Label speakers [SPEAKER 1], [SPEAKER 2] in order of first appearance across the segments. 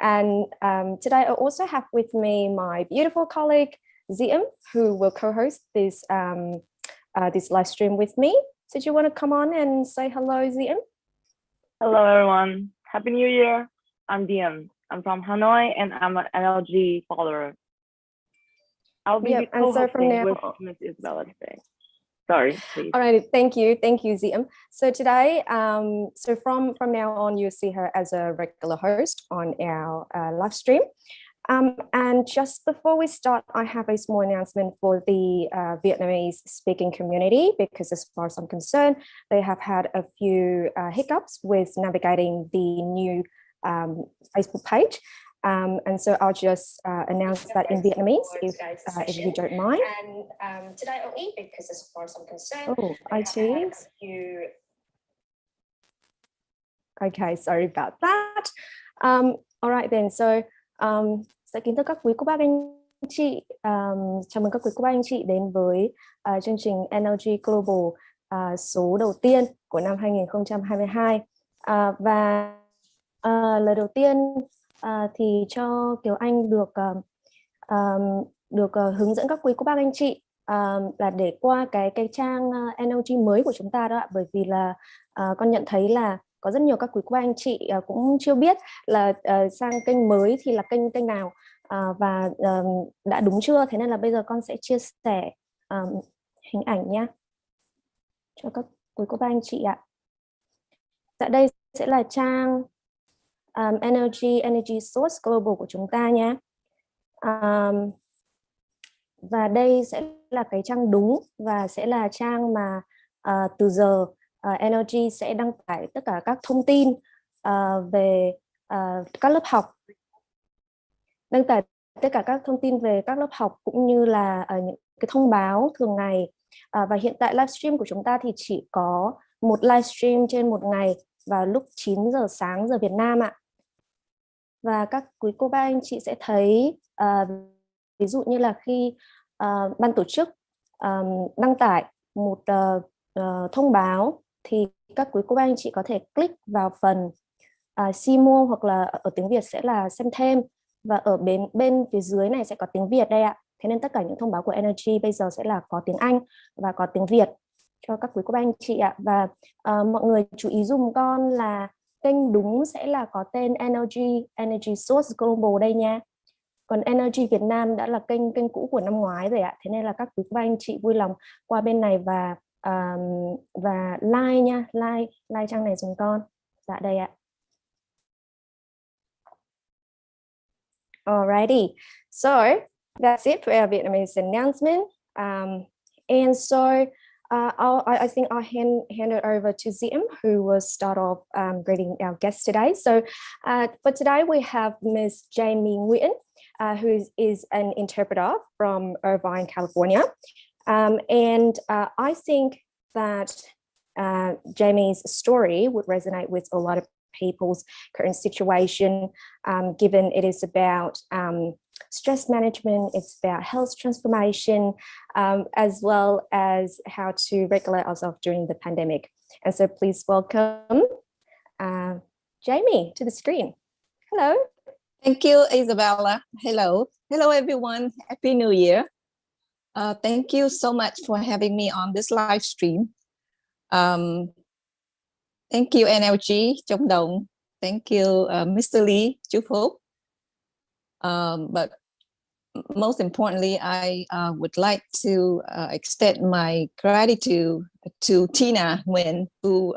[SPEAKER 1] And today I also have with me my beautiful colleague, Diễm, who will co-host this live stream with me. So do you want to come on and say hello, Diễm?
[SPEAKER 2] Hello, everyone. Happy New Year. I'm Diễm. I'm from Hanoi, and I'm an NLG follower. I'll be co-hosting with Ms. Isabella today. Sorry, please.
[SPEAKER 1] All right, thank you, Diễm. So today, from now on, you'll see her as a regular host on our live stream. And just before we start, I have a small announcement for the Vietnamese speaking community, because as far as I'm concerned, they have had a few hiccups with navigating the new Facebook page. And so I'll just announce that in Vietnamese, if you don't mind. And today I'll eat, because as far as I'm concerned, IT. Okay, sorry about that. All right then, so sẽ kính thưa các quý cô bác anh chị, chào mừng các quý cô bác anh chị đến với chương trình NLG Global số đầu tiên của năm 2022. Và lời đầu tiên thì cho Kiều Anh được hướng dẫn các quý cô bác anh chị là để qua cái trang NLG mới của chúng ta đó ạ, bởi vì là con nhận thấy là có rất nhiều các quý cô bác anh chị cũng chưa biết là sang kênh mới thì là kênh nào và đã đúng chưa, thế nên là bây giờ con sẽ chia sẻ hình ảnh nha cho các quý cô bác anh chị ạ. Dạ, đây sẽ là trang Energy Source Global của chúng ta nha. Và đây sẽ là cái trang đúng và sẽ là trang mà từ giờ NLG sẽ đăng tải tất cả các thông tin về các lớp học, đăng tải tất cả các thông tin về các lớp học cũng như là những cái thông báo thường ngày. Và hiện tại livestream của chúng ta thì chỉ có một livestream trên một ngày vào lúc 9 giờ sáng giờ Việt Nam ạ. Và các quý cô bác anh chị sẽ thấy ví dụ như là khi ban tổ chức đăng tải một thông báo thì các quý cô bác anh chị có thể click vào phần see more, hoặc là ở tiếng Việt sẽ là xem thêm, và ở bên phía dưới này sẽ có tiếng Việt đây ạ. Thế nên tất cả những thông báo của NLG bây giờ sẽ là có tiếng Anh và có tiếng Việt cho các quý cô bác anh chị ạ. Và mọi người chú ý dùm con là kênh đúng sẽ là có tên Energy Source Global đây nha. Còn NLG Việt Nam đã là kênh cũ của năm ngoái rồi ạ. Thế nên là các quý cô bác anh chị vui lòng qua bên này và like nha, like trang này dùm con. Dạ đây ạ. Alrighty, so that's it for our Vietnamese announcement. And so I think I'll hand it over to Diễm, who will start off greeting our guests today. So for today we have Ms. Jamie Nguyen, who is an interpreter from Irvine, California. And I think that Jamie's story would resonate with a lot of people's current situation, given it is about stress management, it's about health transformation, as well as how to regulate ourselves during the pandemic. And so please welcome Jamie to the screen. Hello.
[SPEAKER 3] Thank you, Isabella. Hello everyone. Happy New Year. Thank you so much for having me on this live stream. Thank you, NLG Trung Dong. Thank you, Mr. Lee Chú Phúc. But most importantly, I would like to extend my gratitude to Tina Nguyen, who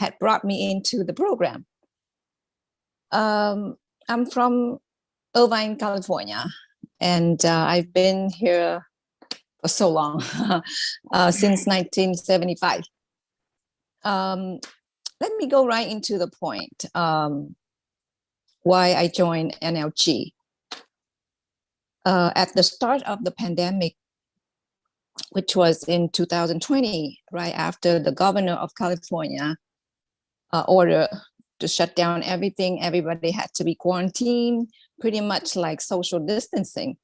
[SPEAKER 3] had brought me into the program. I'm from Irvine, California, and I've been here for so long, since 1975. Let me go right into the point, why I joined NLG. At the start of the pandemic, which was in 2020, right after the governor of California ordered to shut down everything, everybody had to be quarantined, pretty much like social distancing.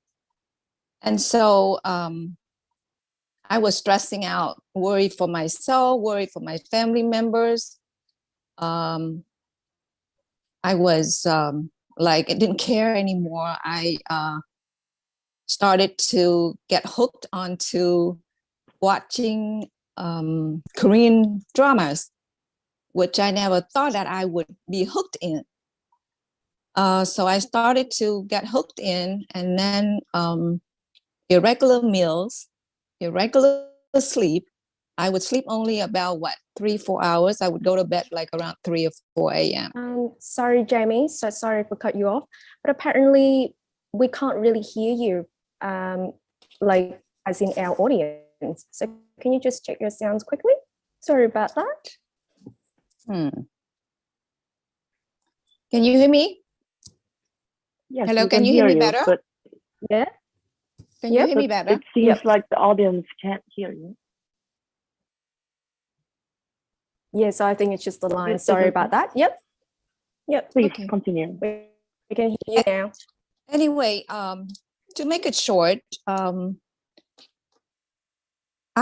[SPEAKER 3] And so I was stressing out, worried for myself, worried for my family members. I was Like I didn't care anymore. I started to get hooked onto watching Korean dramas, which I never thought that I would be hooked in. So I started to get hooked in, and then irregular meals, irregular sleep. I would sleep only about 3-4 hours. I would go to bed like around 3 or 4 a.m.
[SPEAKER 1] Sorry, Jamie. So sorry for cut you off, but apparently we can't really hear you, like as in our audience. So can you just check your sounds quickly? Sorry about that.
[SPEAKER 3] Can you hear me?
[SPEAKER 2] Yes,
[SPEAKER 3] Hello,
[SPEAKER 2] we
[SPEAKER 3] can you hear me better?
[SPEAKER 2] But
[SPEAKER 1] Yeah.
[SPEAKER 3] Can you hear me better?
[SPEAKER 2] it seems like the audience can't hear you.
[SPEAKER 1] Yeah, so I think it's just the line. Sorry about that. Yep.
[SPEAKER 2] Please
[SPEAKER 1] Okay.
[SPEAKER 2] continue.
[SPEAKER 1] We can hear you now.
[SPEAKER 3] Anyway, to make it short, I'm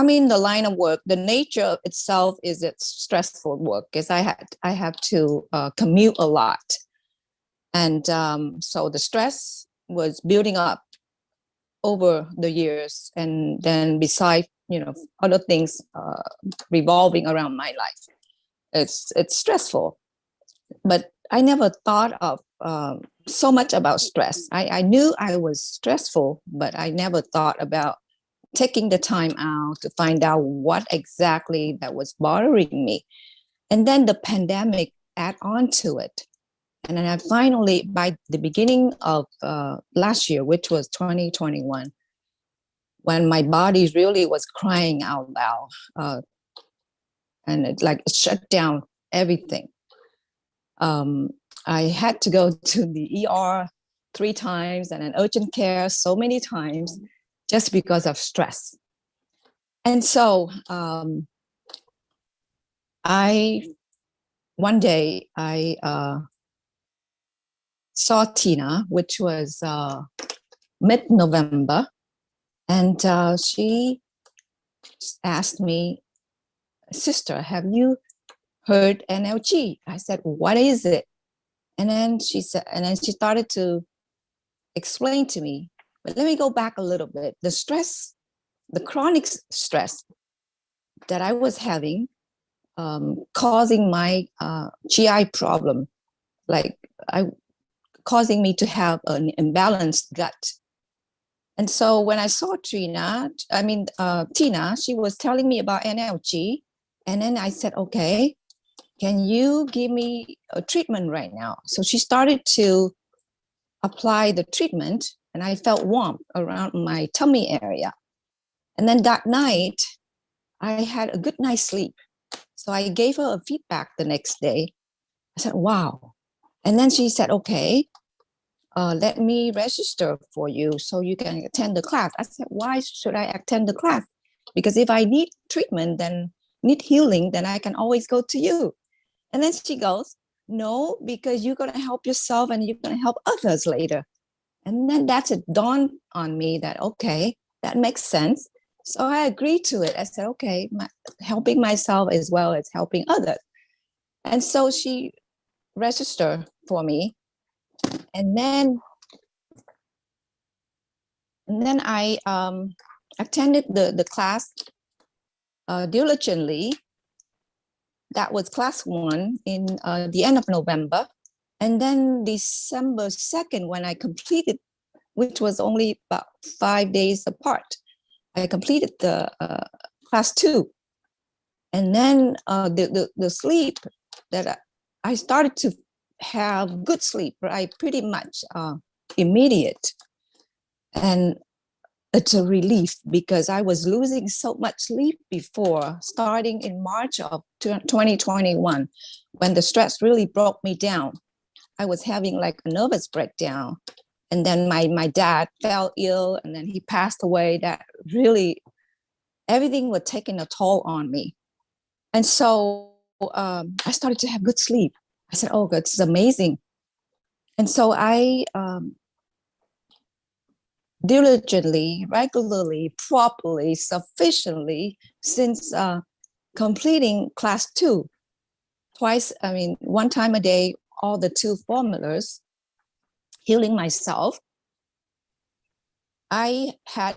[SPEAKER 3] in the line of work. The nature itself is it's stressful work because I have to commute a lot, and so the stress was building up over the years, and then beside other things revolving around my life, it's stressful. But I never thought of so much about stress. I knew I was stressful, but I never thought about taking the time out to find out what exactly that was bothering me. And then the pandemic add on to it. And then I finally, by the beginning of last year, which was 2021, when my body really was crying out loud, and it shut down everything. I had to go to the ER 3 times and an urgent care so many times just because of stress. And so one day I saw Tina, which was mid-November, and she asked me, "Sister, have you heard NLG?" I said, "What is it?" And then she started to explain to me. But let me go back a little bit. The stress, the chronic stress that I was having, causing my GI problem, causing me to have an imbalanced gut. And so when I saw Tina, she was telling me about NLG. And then I said, okay, can you give me a treatment right now? So she started to apply the treatment, and I felt warm around my tummy area. And then that night, I had a good night's sleep. So I gave her a feedback the next day. I said, wow. And then she said, okay, let me register for you so you can attend the class. I said, why should I attend the class? Because if I need treatment, then need healing, then I can always go to you. And then she goes, no, because you're going to help yourself and you're going to help others later. And then that's it dawned on me that, okay, that makes sense. So I agreed to it. I said, okay, helping myself as well as helping others. And so she registered for me. And then I attended the class diligently. That was class 1 in the end of November. And then December 2nd, when I completed, which was only about 5 days apart, I completed the class 2. And then the sleep that I started to have good sleep, right? Pretty much immediate. And it's a relief because I was losing so much sleep before, starting in March of 2021, when the stress really broke me down. I was having like a nervous breakdown. And then my dad fell ill, and then he passed away. That really, everything was taking a toll on me. And so I started to have good sleep. I said, oh, this is amazing. And so I diligently, regularly, properly, sufficiently, since completing class 2, one time a day, all the 2 formulas. healing myself. I had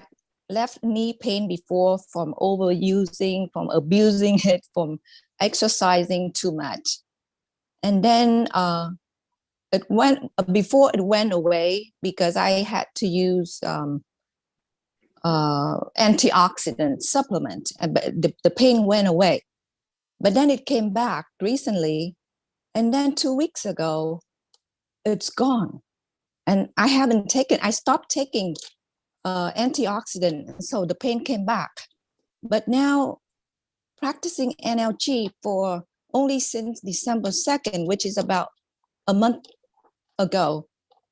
[SPEAKER 3] left knee pain before from overusing, from abusing it, from exercising too much. And then before it went away because I had to use antioxidant supplement, but the pain went away. But then it came back recently, and then 2 weeks ago, it's gone. And I stopped taking antioxidant, so the pain came back. But now practicing NLG for only since December 2nd, which is about a month ago.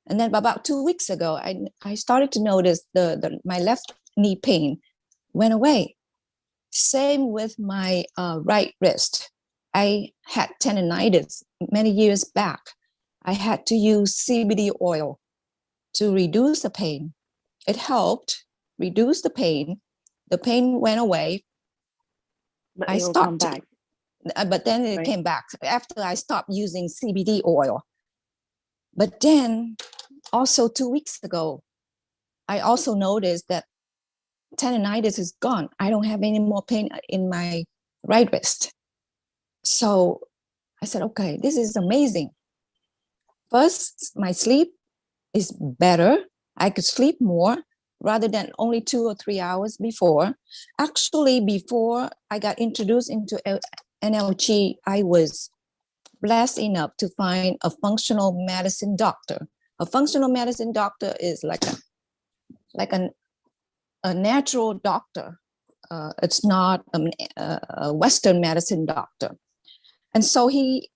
[SPEAKER 3] And then about 2 weeks ago, I started to notice my left knee pain went away. Same with my right wrist. I had tendonitis many years back. I had to use CBD oil to reduce the pain. It helped reduce the pain. The pain went away.
[SPEAKER 2] But
[SPEAKER 3] I
[SPEAKER 2] it will
[SPEAKER 3] stopped,
[SPEAKER 2] come back.
[SPEAKER 3] but then it came back after I stopped using CBD oil. But then also 2 weeks ago, I also noticed that tendonitis is gone. I don't have any more pain in my right wrist. So I said, okay, this is amazing. First, my sleep is better. I could sleep more rather than only 2 or 3 hours before. Actually, before I got introduced into NLG, I was blessed enough to find a functional medicine doctor. A functional medicine doctor is like a natural doctor. It's not a Western medicine doctor. And so he,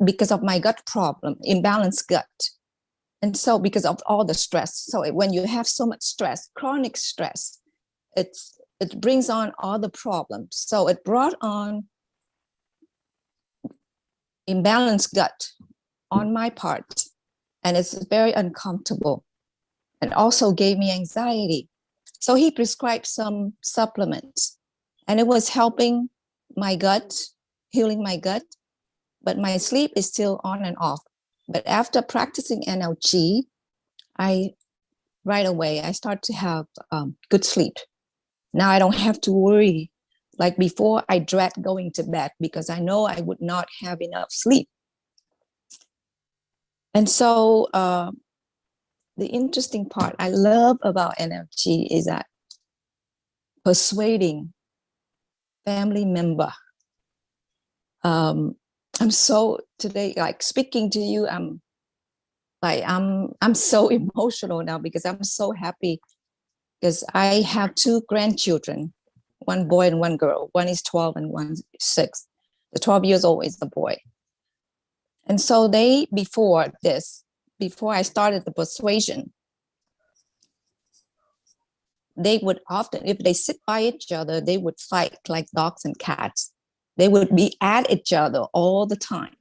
[SPEAKER 3] because of my gut problem, imbalanced gut, and so because of all the stress. So when you have so much stress, chronic stress, it brings on all the problems. So it brought on imbalanced gut on my part, and it's very uncomfortable. It also gave me anxiety. So he prescribed some supplements, and it was helping my gut, healing my gut, but my sleep is still on and off. But after practicing NLG, right away, I start to have good sleep. Now I don't have to worry. Like before, I dread going to bed because I know I would not have enough sleep. And so the interesting part I love about NLG is that persuading family member. I'm so today, like speaking to you, I'm so emotional now because I'm so happy because I have 2 grandchildren, one boy and one girl. One is 12 and one is 6. The 12 years old is the boy. And so before I started the persuasion, they would often, if they sit by each other, they would fight like dogs and cats. They would be at each other all the time.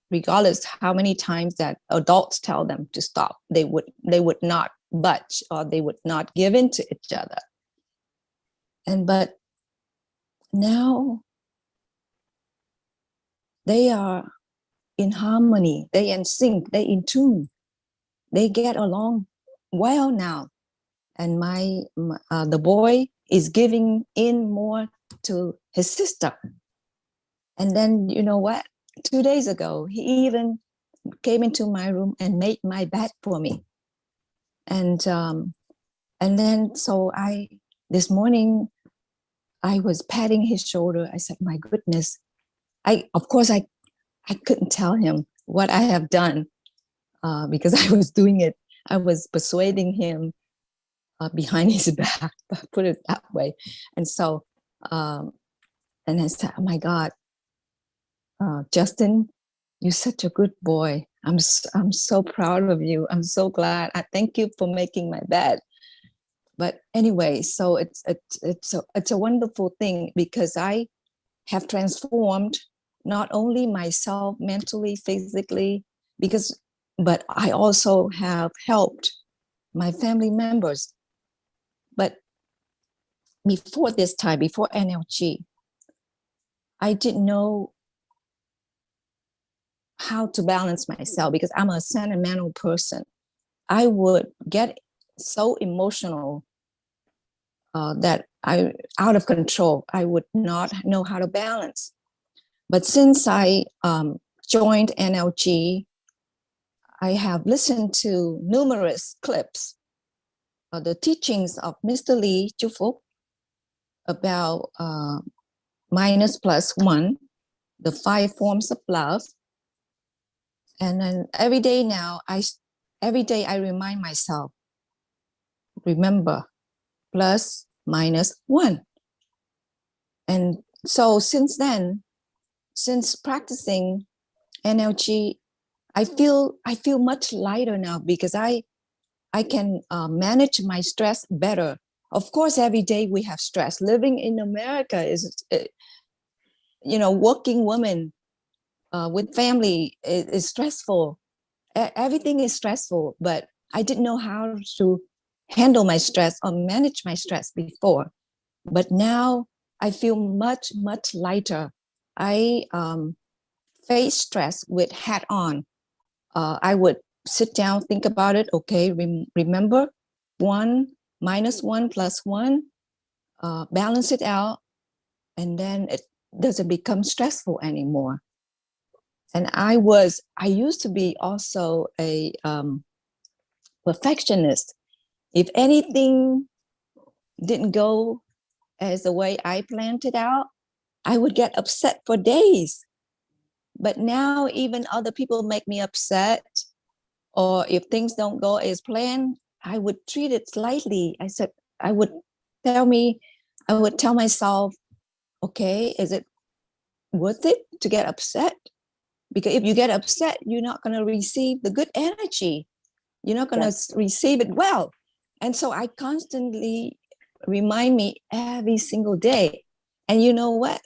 [SPEAKER 3] Regardless how many times that adults tell them to stop, they would not budge or they would not give in to each other. But now they are in harmony, they in sync, they in tune, they get along well now. And the boy is giving in more to his sister. And then you know what? 2 days ago, he even came into my room and made my bed for me. And then so this morning I was patting his shoulder. I said, my goodness, of course I couldn't tell him what I have done because I was doing it. I was persuading him behind his back, put it that way. And so, and I said, oh my God, Justin, you're such a good boy. I'm so proud of you. I'm so glad. I thank you for making my bed. But anyway, so it's a wonderful thing because I have transformed not only myself mentally, physically, but I also have helped my family members. But before this time, before NLG, I didn't know how to balance myself, because I'm a sentimental person. I would get so emotional that I out of control. I would not know how to balance. But since I joined NLG, I have listened to numerous clips of the teachings of Mr. NLG Chú Phúc about minus plus one, the 5 forms of love. And then every day now, every day I remind myself, remember, plus minus one. And so since then, since practicing NLG, I feel much lighter now, because I can manage my stress better. Of course, every day we have stress. Living in America is, working woman with family is stressful. Everything is stressful, but I didn't know how to handle my stress or manage my stress before. But now I feel much, much lighter. I face stress with hat on. I would sit down, think about it. Okay, remember 1 minus 1 plus 1, balance it out, and then it doesn't become stressful anymore. And I used to be also a perfectionist. If anything didn't go as the way I planned it out, I would get upset for days. But now even other people make me upset, or if things don't go as planned, I would treat it lightly. I would tell myself, okay, is it worth it to get upset? Because if you get upset, you're not going to receive the good energy. You're not going to receive it well. And so I constantly remind me every single day. And you know what?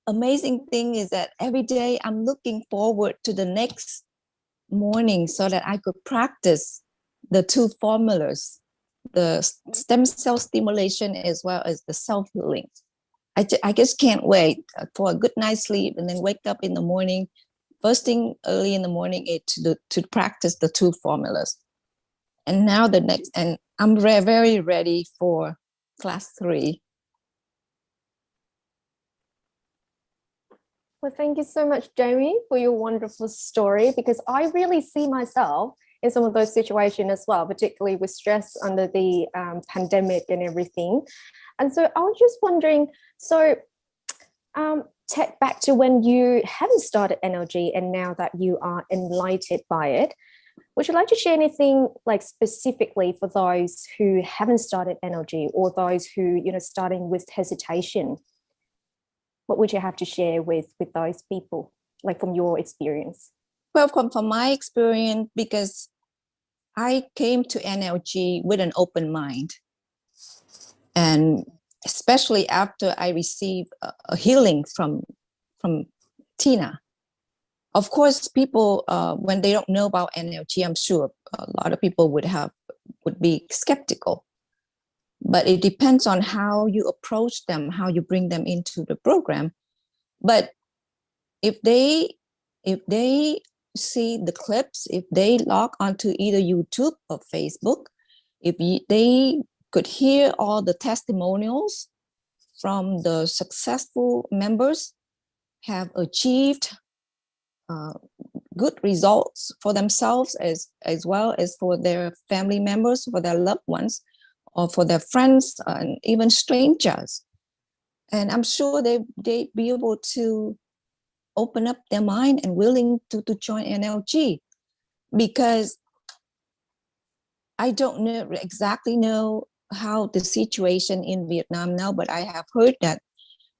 [SPEAKER 3] Amazing thing is that every day I'm looking forward to the next morning so that I could practice the 2 formulas, the stem cell stimulation as well as the self-healing. I just can't wait for a good night's sleep and then wake up in the morning, first thing early in the morning, to practice the 2 formulas. And now and I'm very ready for class 3.
[SPEAKER 1] Well, thank you so much, Jamie, for your wonderful story, because I really see myself in some of those situations as well, particularly with stress under the pandemic and everything. And so I was just wondering, so back to when you haven't started NLG and now that you are enlightened by it, would you like to share anything like specifically for those who haven't started NLG, or those who, starting with hesitation? What would you have to share with those people, like from your experience?
[SPEAKER 3] Well, from my experience, because I came to NLG with an open mind. And especially after I received a healing from Tina. Of course, people, when they don't know about NLG, I'm sure a lot of people would be skeptical. But it depends on how you approach them, how you bring them into the program. But if they see the clips, if they log onto either YouTube or Facebook, if they could hear all the testimonials from the successful members have achieved good results for themselves as well as for their family members, for their loved ones, or for their friends, and even strangers. And I'm sure they'd be able to open up their mind and willing to join NLG, because I don't exactly know how the situation in Vietnam now, but I have heard that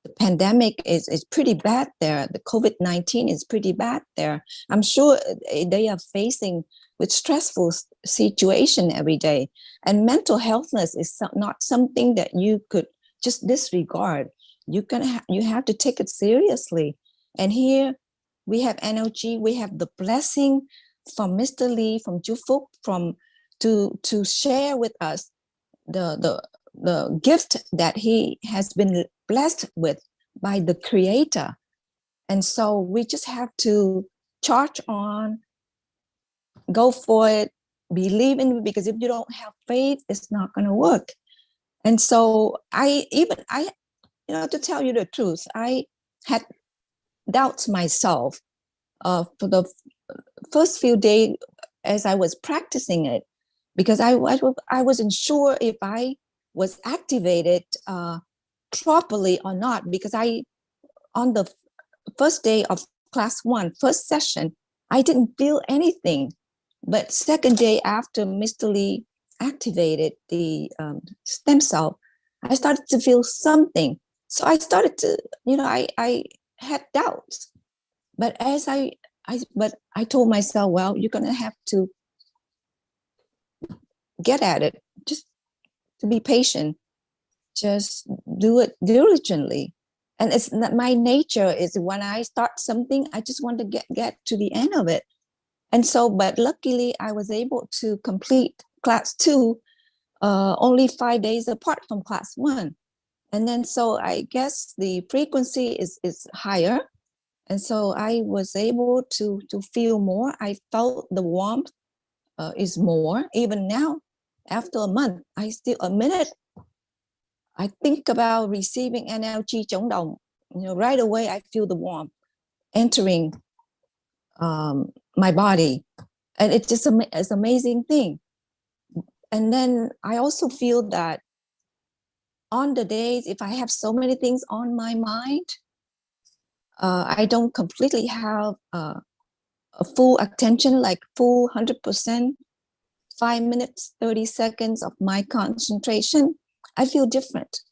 [SPEAKER 3] the pandemic is pretty bad there. The COVID-19 is pretty bad there. I'm sure they are facing with stressful situation every day. And mental healthness is not something that you could just disregard. You have to take it seriously. And here we have NLG, we have the blessing from Mr. NLG, from Chú Phúc, to share with us the gift that he has been blessed with by the Creator. And so we just have to charge on, go for it, believe in it, because if you don't have faith, it's not going to work. And so to tell you the truth, I had doubts myself for the first few days as I was practicing it, because I wasn't sure if I was activated properly or not, because on the first day of class 1, first session, I didn't feel anything. But second day after Mr. Lee activated the stem cell, I started to feel something. So I started to, I had doubts. But as I told myself, well, you're going to have to get at it, just to be patient, just do it diligently. And it's my nature is when I start something, I just want to get to the end of it. And so, but luckily I was able to complete class 2 only 5 days apart from class 1. And then, so I guess the frequency is higher. And so I was able to feel more. I felt the warmth is more. Even now, after a month, a minute, I think about receiving NLG Chống Đồng, right away I feel the warmth entering my body. And it's just it's an amazing thing. And then I also feel that on the days, if I have so many things on my mind, I don't completely have a full attention, like full 100%, 5 minutes, 30 seconds of my concentration, I feel different.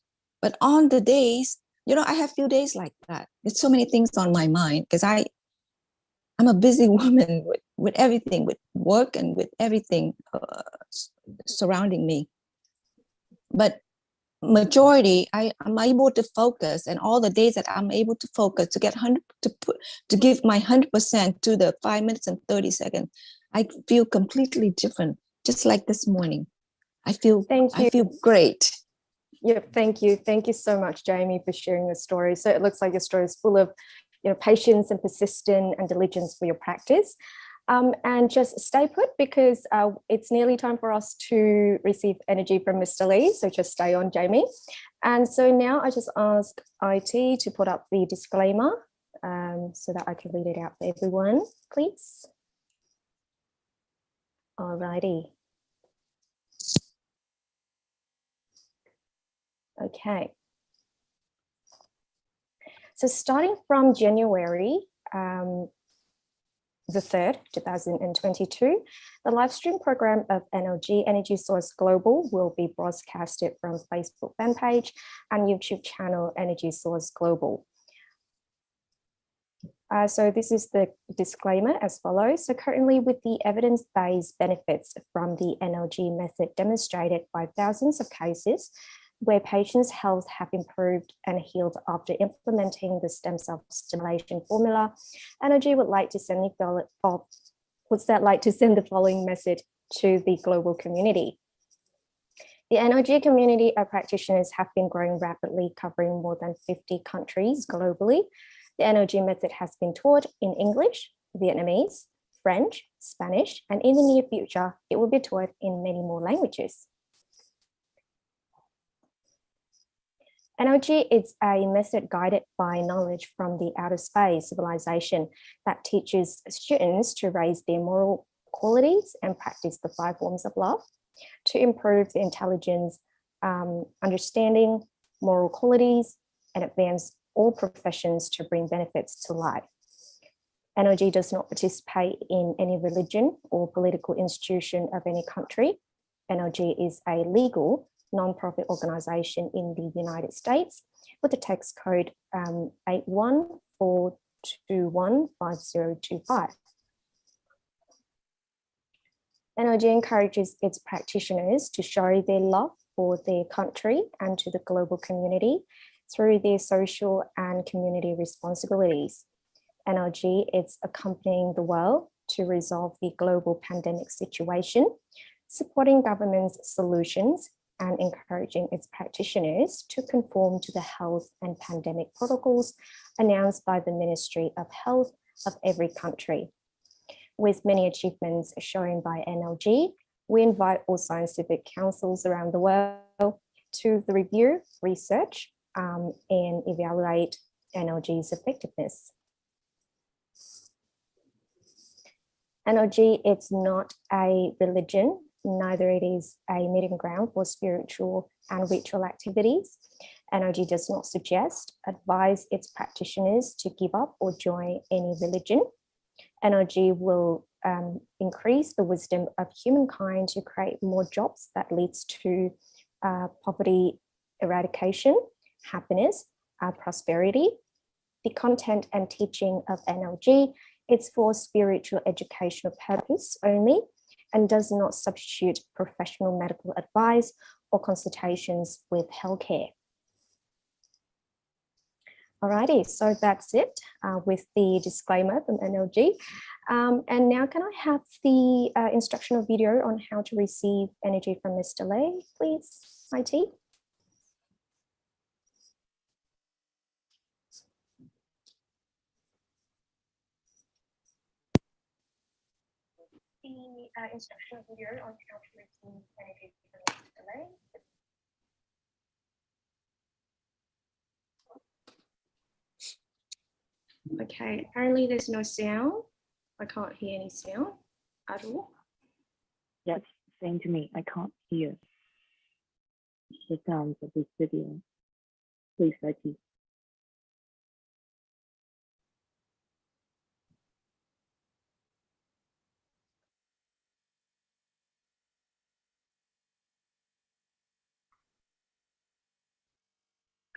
[SPEAKER 3] But on the days, I have few days like that. There's so many things on my mind because I'm a busy woman with everything, with work and with everything surrounding me. But majority, I'm able to focus, and all the days that I'm able to focus to get to give my 100% to the 5 minutes and 30 seconds, I feel completely different. Just like this morning, I feel great.
[SPEAKER 1] Yeah, thank you so much, Jamie, for sharing your story. So it looks like your story is full of patience and persistence and diligence for your practice. And just stay put, because it's nearly time for us to receive energy from Mr. Lee. So just stay on, Jamie. And so now I just ask IT to put up the disclaimer so that I can read it out for everyone, please. Alrighty. Okay. So starting from January the 3rd, 2022, the live stream program of NLG Energy Source Global will be broadcasted from Facebook fan page and YouTube channel Energy Source Global. So this is the disclaimer as follows. So currently, with the evidence-based benefits from the NLG method demonstrated by thousands of cases where patients' health have improved and healed after implementing the stem cell stimulation formula, NLG would like to send the following message to the global community. The NLG community of practitioners have been growing rapidly, covering more than 50 countries globally. The NLG method has been taught in English, Vietnamese, French, Spanish, and in the near future, it will be taught in many more languages. NLG is a method guided by knowledge from the outer space civilization that teaches students to raise their moral qualities and practice the 5 forms of love to improve the intelligence, understanding, moral qualities, and advance all professions to bring benefits to life. NLG does not participate in any religion or political institution of any country. NLG is a legal non-profit organization in the United States with the tax code 8142150025. NLG encourages its practitioners to show their love for their country and to the global community through their social and community responsibilities. NLG is accompanying the world to resolve the global pandemic situation, supporting government's solutions, and encouraging its practitioners to conform to the health and pandemic protocols announced by the Ministry of Health of every country. With many achievements shown by NLG, we invite all scientific councils around the world to review, research, and evaluate NLG's effectiveness. NLG is not a religion, neither it is a meeting ground for spiritual and ritual activities. NLG does not suggest, advise its practitioners to give up or join any religion. NLG will increase the wisdom of humankind to create more jobs that leads to poverty eradication, happiness, prosperity. The content and teaching of NLG is for spiritual educational purpose only and does not substitute professional medical advice or consultations with healthcare. Alrighty, so that's it with the disclaimer from NLG. And now can I have the instructional video on how to receive energy from Mr. Lei, please, IT? The instructional video on how to receive energy from Mr. Lei. Okay, apparently there's no sound. I can't hear any sound at all.
[SPEAKER 2] Yes, same to me. I can't hear the sounds of this video. Please, IT.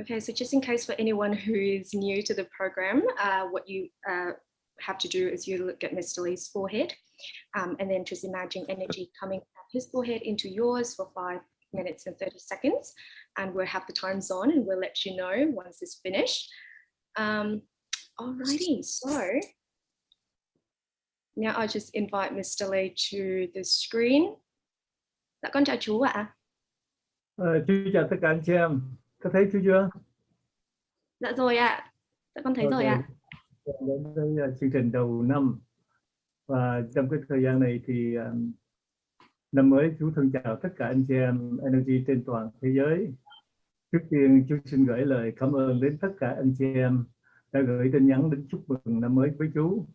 [SPEAKER 1] Okay, so just in case for anyone who is new to the program, what you have to do is you look at Mr. Lei's forehead and then just imagine energy coming from his forehead into yours for 5 minutes and 30 seconds. And we'll have the times on and we'll let you know once it's finished. Alrighty, so now I'll just invite Mr. Lei to the screen. Dạ con chào chú ạ.
[SPEAKER 4] Chú chào tất cả anh chị em. Có thấy chú chưa?
[SPEAKER 1] Dạ rồi ạ. Dạ con thấy rồi ạ.
[SPEAKER 4] Đến với chương trình đầu năm và trong cái thời gian này thì năm mới chú thân chào tất cả anh chị em NLG trên toàn thế giới. Trước tiên chú xin gửi lời cảm ơn đến tất cả anh chị em đã gửi tin nhắn đến chúc mừng năm mới với chú.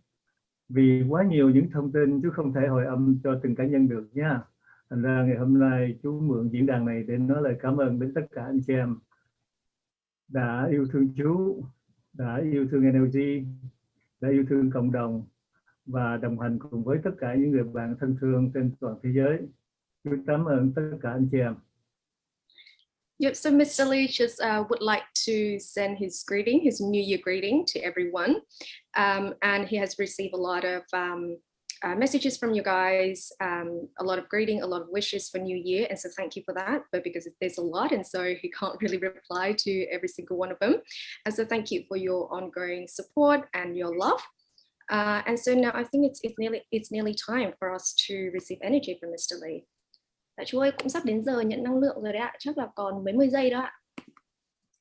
[SPEAKER 4] Vì quá nhiều những thông tin chú không thể hồi âm cho từng cá nhân được nha. Thành ra ngày hôm nay chú mượn diễn đàn này để nói lời cảm ơn đến tất cả anh chị em đã yêu thương chú, đã yêu thương NLG, đã yêu thương cộng đồng và đồng hành cùng với tất cả những người bạn thân thương trên toàn thế giới. Chú cảm ơn tất cả anh chị em.
[SPEAKER 1] Yep, so Mr. Lei just would like to send his greeting, his New Year greeting to everyone. And he has received a lot of messages from you guys, a lot of greeting, a lot of wishes for New Year. And so thank you for that. But because there's a lot, and so he can't really reply to every single one of them. And so thank you for your ongoing support and your love. And so now I think it's nearly time for us to receive energy from Mr. Lei. Dạ, chú ơi, cũng sắp đến giờ nhận năng lượng rồi đấy ạ, chắc là còn mấy mươi giây đó ạ.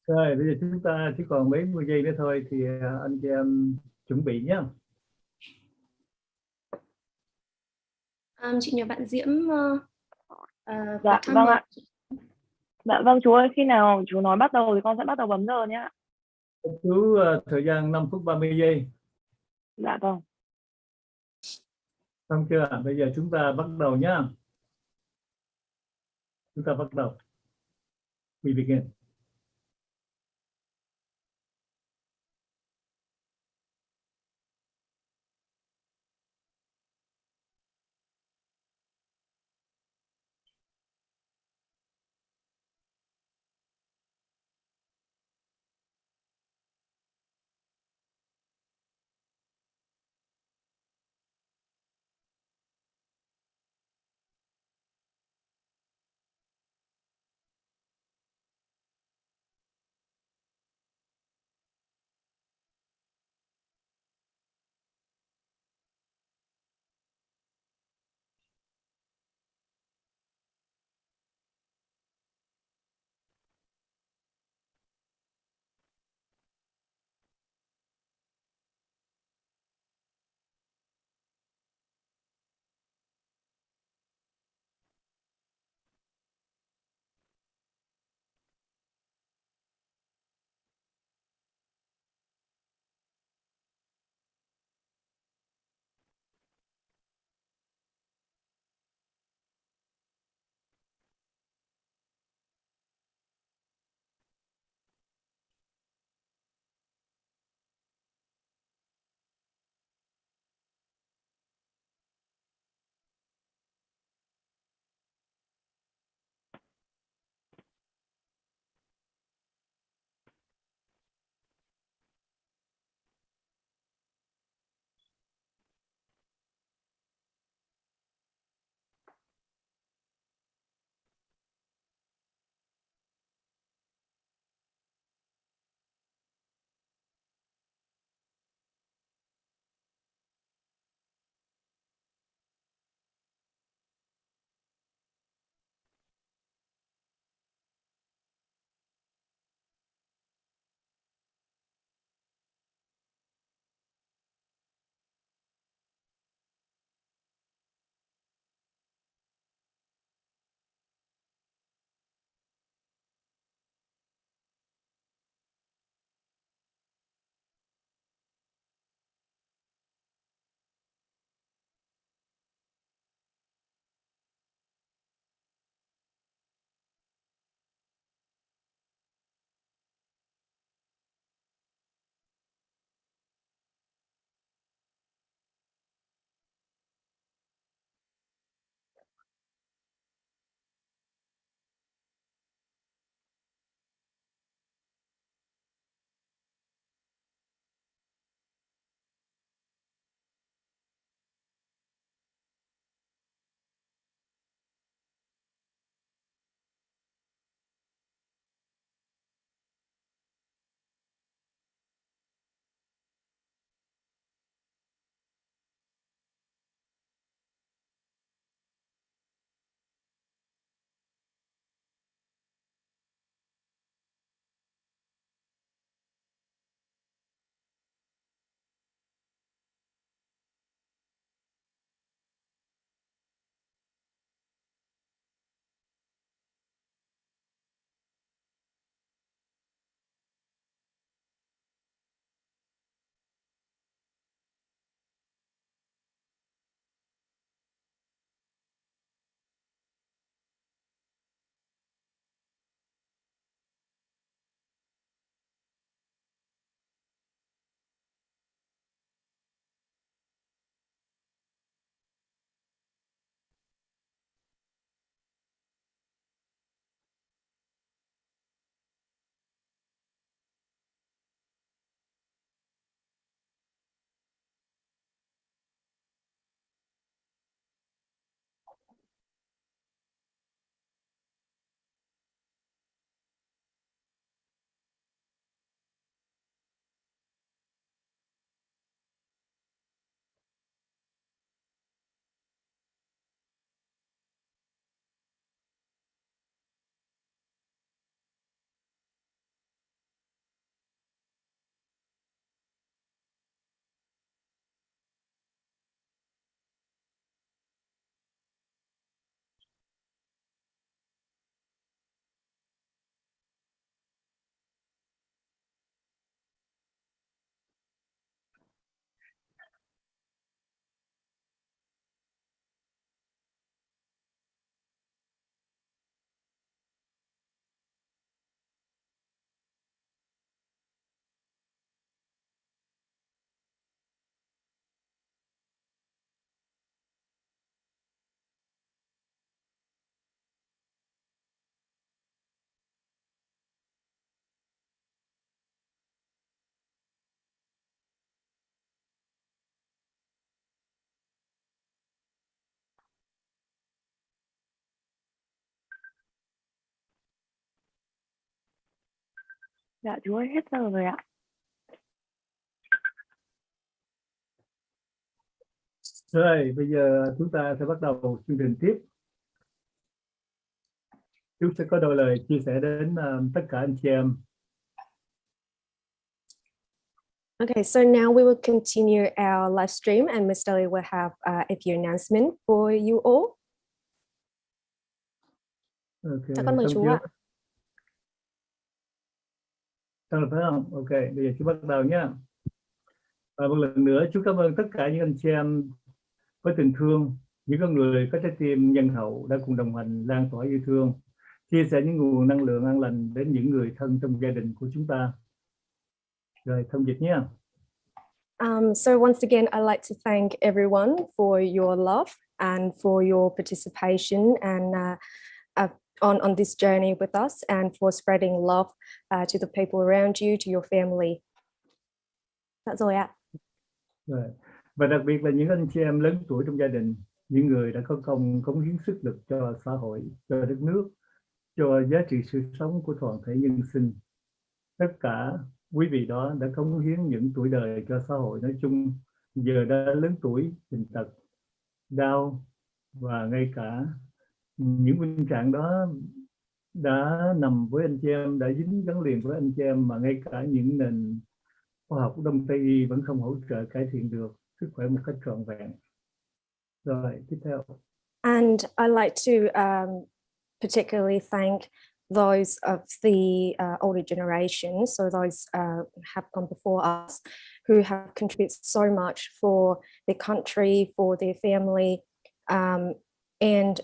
[SPEAKER 4] Rồi, bây giờ chúng ta chỉ còn mấy mươi giây nữa thôi thì anh chị em chuẩn bị nhé.
[SPEAKER 1] Chị nhờ bạn Diễm.
[SPEAKER 2] Dạ vâng ạ. Dạ vâng chú ơi, khi nào chú nói bắt đầu thì con sẽ bắt đầu bấm giờ nhé.
[SPEAKER 4] Chú thời gian 5 phút 30 giây.
[SPEAKER 2] Dạ vâng.
[SPEAKER 4] Xong chưa? Bây giờ chúng ta bắt đầu nhé. Chúng ta bắt đầu. We begin.
[SPEAKER 2] Dạ chú ơi, hết giờ rồi ạ.
[SPEAKER 4] Rồi, bây giờ chúng ta sẽ bắt đầu chương trình tiếp. Chú sẽ có đôi lời chia sẻ đến tất cả anh chị em.
[SPEAKER 1] Okay, so now we will continue our live stream, and Ms. Dolly will have a few announcements for you all.
[SPEAKER 4] Ok,
[SPEAKER 1] Dạ, con mời
[SPEAKER 4] xong
[SPEAKER 1] chú
[SPEAKER 4] chưa?
[SPEAKER 1] ạ.
[SPEAKER 4] Xong rồi phải không? Ok, bây giờ chú bắt đầu nhé. Và một lần nữa chú cảm ơn tất cả những anh chị em có tình thương, những con người có trái tim nhân hậu đã cùng đồng hành lan tỏa yêu thương, chia sẻ những nguồn năng lượng an lành đến những người thân trong gia đình của chúng ta. Rồi, thông dịch nhé.
[SPEAKER 1] So once again, I'd like to thank everyone for your love and for your participation and on this journey with us, and for spreading love to the people around you, to your family. That's all ạ.
[SPEAKER 4] Rồi. Và đặc biệt là những anh chị em lớn tuổi trong gia đình, những người đã có công cống hiến sức lực cho xã hội, cho đất nước, cho giá trị sự sống của toàn thể nhân sinh. Tất cả quý vị đó đã cống hiến những tuổi đời cho xã hội nói chung, giờ đã lớn tuổi, bệnh tật, đau, và ngay cả những bệnh trạng đó đã nằm với anh chị em, đã dính gắn liền với anh chị em, mà ngay cả những nền khoa học Đông Tây y vẫn không hỗ trợ cải thiện được sức khỏe một cách trọn vẹn. Rồi, tiếp theo.
[SPEAKER 1] And I'd like to particularly thank those of the older generation, so those have gone before us, who have contributed so much for their country, for their family, and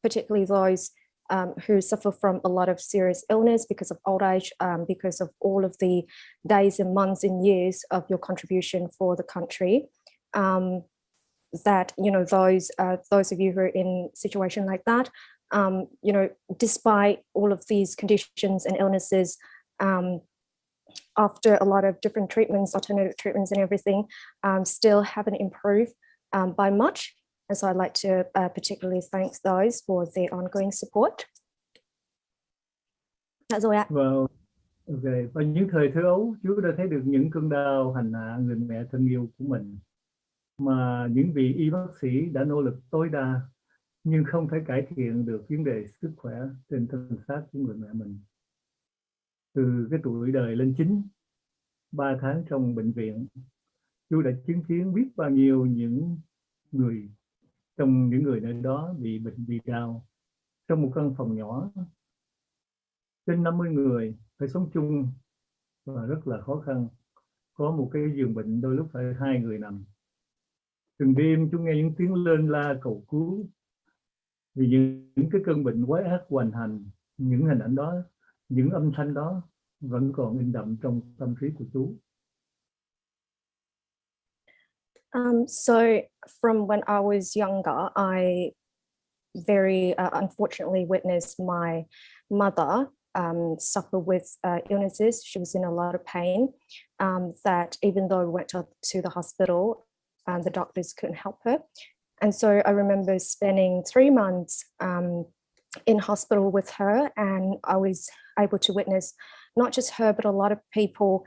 [SPEAKER 1] particularly those who suffer from a lot of serious illness because of old age, because of all of the days and months and years of your contribution for the country. That those of you who are in a situation like that, despite all of these conditions and illnesses, after a lot of different treatments, alternative treatments and everything, still haven't improved by much. And so I'd like to particularly thank those for their ongoing support. That's all right.
[SPEAKER 4] Well, okay. Và những thời thơ ấu, chú đã thấy được những cơn đau hành hạ người mẹ thân yêu của mình, mà những vị y bác sĩ đã nỗ lực tối đa nhưng không thể cải thiện được vấn đề sức khỏe trên thân xác của người mẹ mình. Từ cái tuổi đời lên 3 tháng trong bệnh viện, chú đã chứng kiến biết bao nhiêu những người trong những người nơi đó bị bệnh bị đau trong một căn phòng nhỏ, trên 50 người phải sống chung và rất là khó khăn. Có một cái giường bệnh đôi lúc phải 2 người nằm. Từng đêm chú nghe những tiếng lên la cầu cứu vì những cái cơn bệnh quái ác hoành hành. Những hình ảnh đó, những âm thanh đó vẫn còn in đậm trong tâm trí của chú.
[SPEAKER 1] So from when I was younger, I very unfortunately witnessed my mother suffer with illnesses. She was in a lot of pain, that even though we went to the hospital, the doctors couldn't help her. And so I remember spending 3 months in hospital with her, and I was able to witness not just her, but a lot of people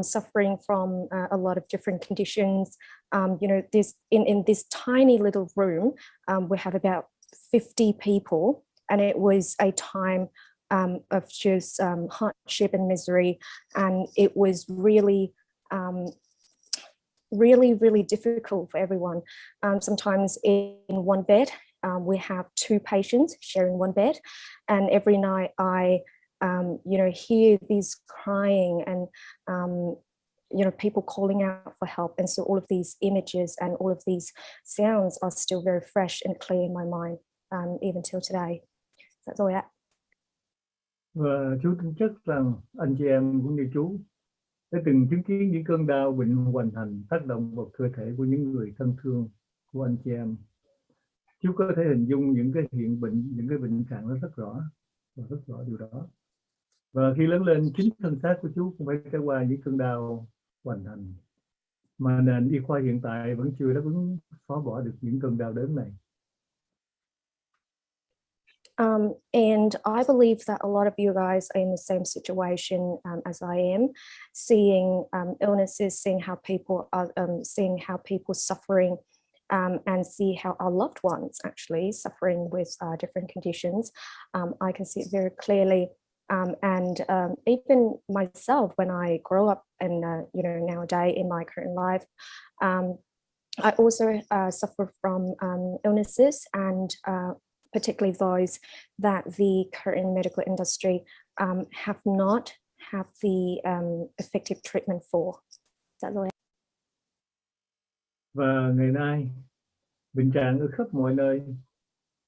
[SPEAKER 1] suffering from a lot of different conditions. This in this tiny little room, we have about 50 people, and it was a time of just hardship and misery, and it was really really difficult for everyone. Sometimes in one bed, we have 2 patients sharing one bed, and every night I hear these crying and people calling out for help. And so all of these images and all of these sounds are still very fresh and clear in my mind, even till today. So that's all that.
[SPEAKER 4] Và chú tin chắc rằng anh chị em cũng như chú đã từng chứng kiến những cơn đau bệnh hoành hành tác động vào cơ thể của những người thân thương của anh chị em. Chú có thể hình dung những cái hiện bệnh, những cái bệnh trạng nó rất rõ điều đó. Và khi lớn lên, chính thân xác của chú cũng phải trải qua những cơn đau hoành hành, mà nền y khoa hiện tại vẫn chưa đáp ứng xóa bỏ được những cơn đau đớn này.
[SPEAKER 1] And I believe that a lot of you guys are in the same situation as I am, seeing illnesses, seeing how people are, seeing how people suffering, and see how our loved ones actually suffering with different conditions. I can see it very clearly. And even myself, when I grow up and nowadays in my current life, I also suffer from illnesses, and particularly those that the current medical industry have not have the effective treatment for. That's all.
[SPEAKER 4] Và ngày nay, bệnh trạng ở khắp mọi nơi,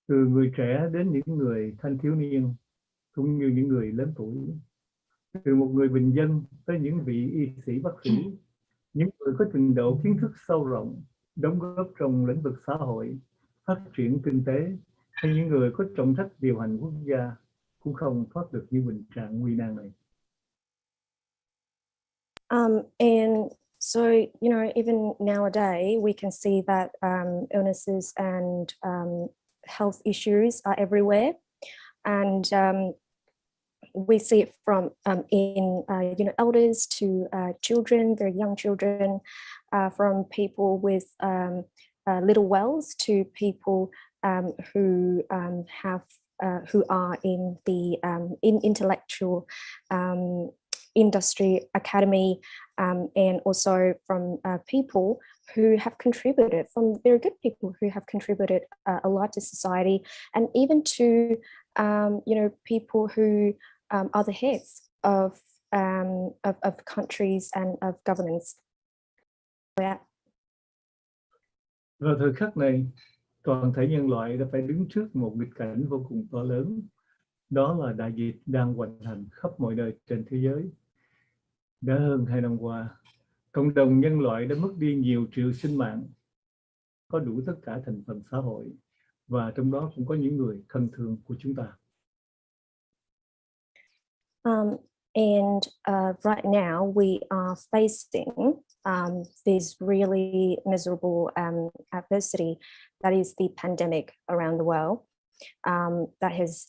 [SPEAKER 4] từ người trẻ đến những người thanh thiếu niên, cũng như những người lớn tuổi, từ một người bình dân tới những vị y sĩ bác sĩ, những người có trình độ kiến thức sâu rộng, đóng góp trong lĩnh vực xã hội, phát triển kinh tế, hay những người có trọng trách điều hành quốc gia cũng không thoát được những bệnh trạng nguy nan này.
[SPEAKER 1] And so, even nowadays, we can see that illnesses and health issues are everywhere. And we see it from in elders to children, very young children, from people with little wells to people who are in the intellectual industry academy, and also from people who have contributed, from very good people who have contributed a lot to society, and even to people who are the heads of countries and of governments.
[SPEAKER 4] Vào thời khắc này, toàn thể nhân loại đã phải đứng trước một nghịch cảnh vô cùng to lớn. Đó là đại dịch đang hoành hành khắp mọi nơi trên thế giới. Đã hơn 2 năm qua, cộng đồng nhân loại đã mất đi nhiều triệu sinh mạng, có đủ tất cả thành phần xã hội, và trong đó cũng có những người thân thương của chúng ta.
[SPEAKER 1] And right now we are facing this really miserable adversity, that is the pandemic around the world, that has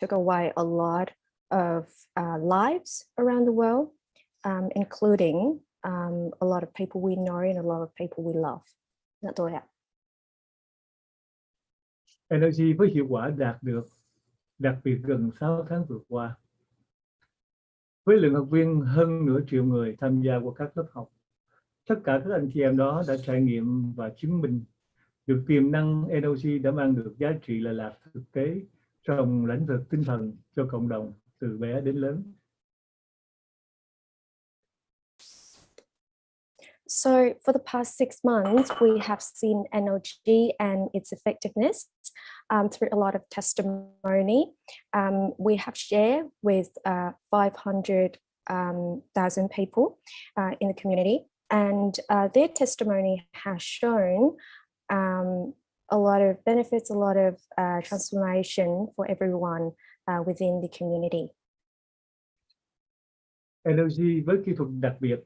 [SPEAKER 1] took away a lot of lives around the world, including a lot of people we know and a lot of people we love. That's all that.
[SPEAKER 4] NLG với hiệu quả đạt được, đặc biệt gần 6 tháng vừa qua, với lượng học viên hơn nửa triệu người tham gia qua các lớp học. Tất cả các anh chị em đó đã trải nghiệm và chứng minh được tiềm năng NLG đã mang được giá trị lệ lạc thực tế trong lĩnh vực tinh thần cho cộng đồng từ bé đến lớn.
[SPEAKER 1] So for the past 6 months, we have seen NLG and its effectiveness through a lot of testimony. We have shared with 500,000 people in the community, and their testimony has shown a lot of benefits, a lot of transformation for everyone within the community.
[SPEAKER 4] NLG với kỹ thuật đặc biệt,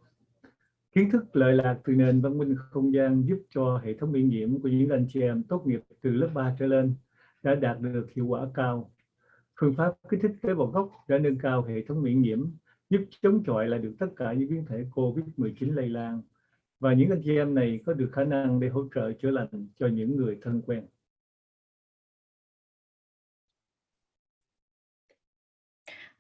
[SPEAKER 4] kiến thức lợi lạc từ nền văn minh không gian giúp cho hệ thống miễn nhiễm của những anh chị em tốt nghiệp từ lớp 3 trở lên đã đạt được hiệu quả cao. Phương pháp kích thích tế bào gốc đã nâng cao hệ thống miễn nhiễm, giúp chống chọi lại được tất cả những biến thể COVID-19 lây lan. Và những anh chị em này có được khả năng để hỗ trợ chữa lành cho những người thân quen.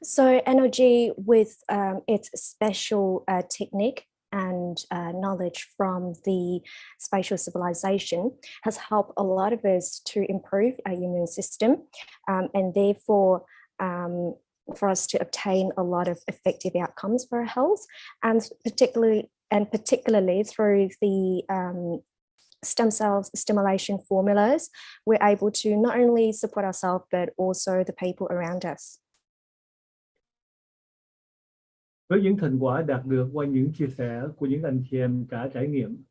[SPEAKER 1] So NLG with its special technique and knowledge from the spatial civilization has helped a lot of us to improve our immune system, and therefore for us to obtain a lot of effective outcomes for our health, and particularly through the stem cell stimulation formulas, we're able to not only support ourselves but also the people around us.
[SPEAKER 4] Với những thành quả đạt được qua những chia sẻ của những anh chị em đã trải nghiệm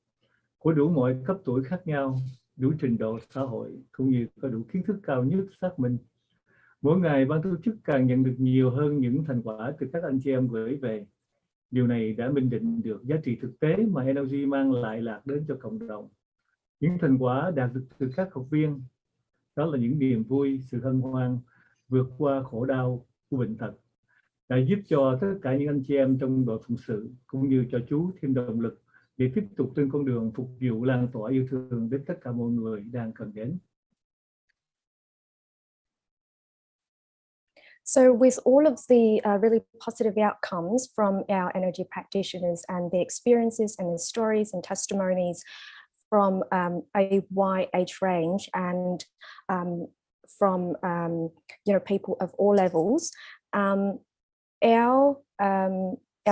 [SPEAKER 4] của đủ mọi cấp tuổi khác nhau, đủ trình độ xã hội, cũng như có đủ kiến thức cao nhất xác minh, mỗi ngày ban tổ chức càng nhận được nhiều hơn những thành quả từ các anh chị em gửi về. Điều này đã minh định được giá trị thực tế mà NLG mang lại lạc đến cho cộng đồng. Những thành quả đạt được từ các học viên, Đó là những niềm vui, sự hân hoan, vượt qua khổ đau của bệnh tật, đã giúp cho tất cả những anh chị em trong đội phụng sự cũng như cho chú thêm động lực để tiếp tục trên con đường phục vụ lan tỏa yêu thương đến tất cả mọi người đang cần đến.
[SPEAKER 1] So with all of the really positive outcomes from our energy practitioners and their experiences and their stories and testimonies from a wide age range and from people of all levels, our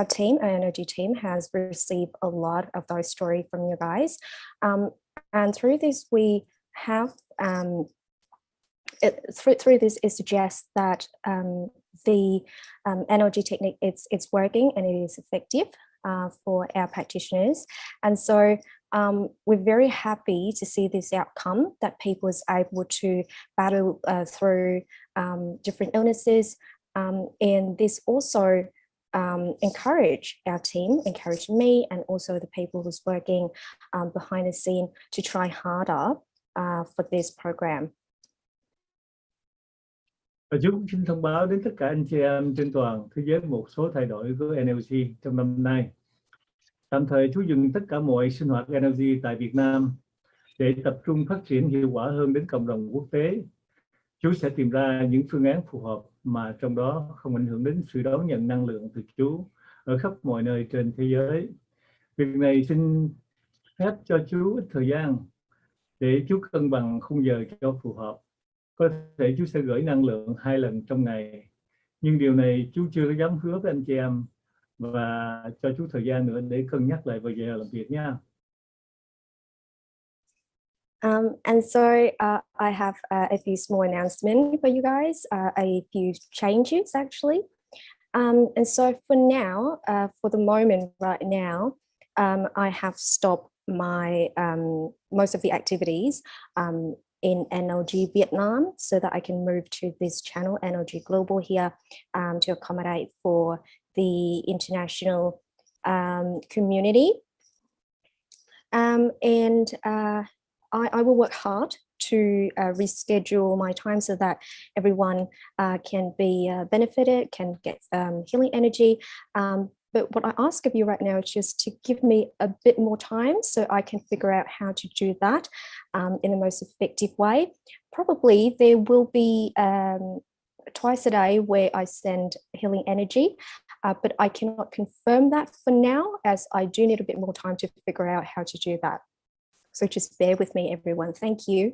[SPEAKER 1] team, our energy team, has received a lot of those stories from you guys, and through this we have through this it suggests that the NLG technique it's working and it is effective for our practitioners, and so we're very happy to see this outcome, that people is able to battle through different illnesses, and this also encourage our team, encourage me, and also the people who's working behind the scene to try harder for this program.
[SPEAKER 4] Và chú cũng xin thông báo đến tất cả anh chị em trên toàn thế giới một số thay đổi của NLG trong năm nay. Tạm thời chú dừng tất cả mọi sinh hoạt NLG tại Việt Nam để tập trung phát triển hiệu quả hơn đến cộng đồng quốc tế. Chú sẽ tìm ra những phương án phù hợp mà trong đó không ảnh hưởng đến sự đón nhận năng lượng từ chú ở khắp mọi nơi trên thế giới. Việc này xin phép cho chú ít thời gian để chú cân bằng khung giờ cho phù hợp. Có thể chú sẽ gửi năng lượng 2 lần trong ngày, nhưng điều này chú chưa dám hứa với anh chị em, và cho chú thời gian nữa để cân nhắc lại về giờ làm việc nha.
[SPEAKER 1] And so I have a few small announcements for you guys, a few changes actually. And so for now, for the moment right now, I have stopped my most of the activities in NLG Vietnam so that I can move to this channel, NLG Global here, to accommodate for the international community. And I will work hard to reschedule my time so that everyone can be benefited, can get healing energy. But what I ask of you right now is just to give me a bit more time so I can figure out how to do that in the most effective way. Probably there will be twice a day where I send healing energy, but I cannot confirm that for now, as I do need a bit more time to figure out how to do that. So just bear with me, everyone. Thank you.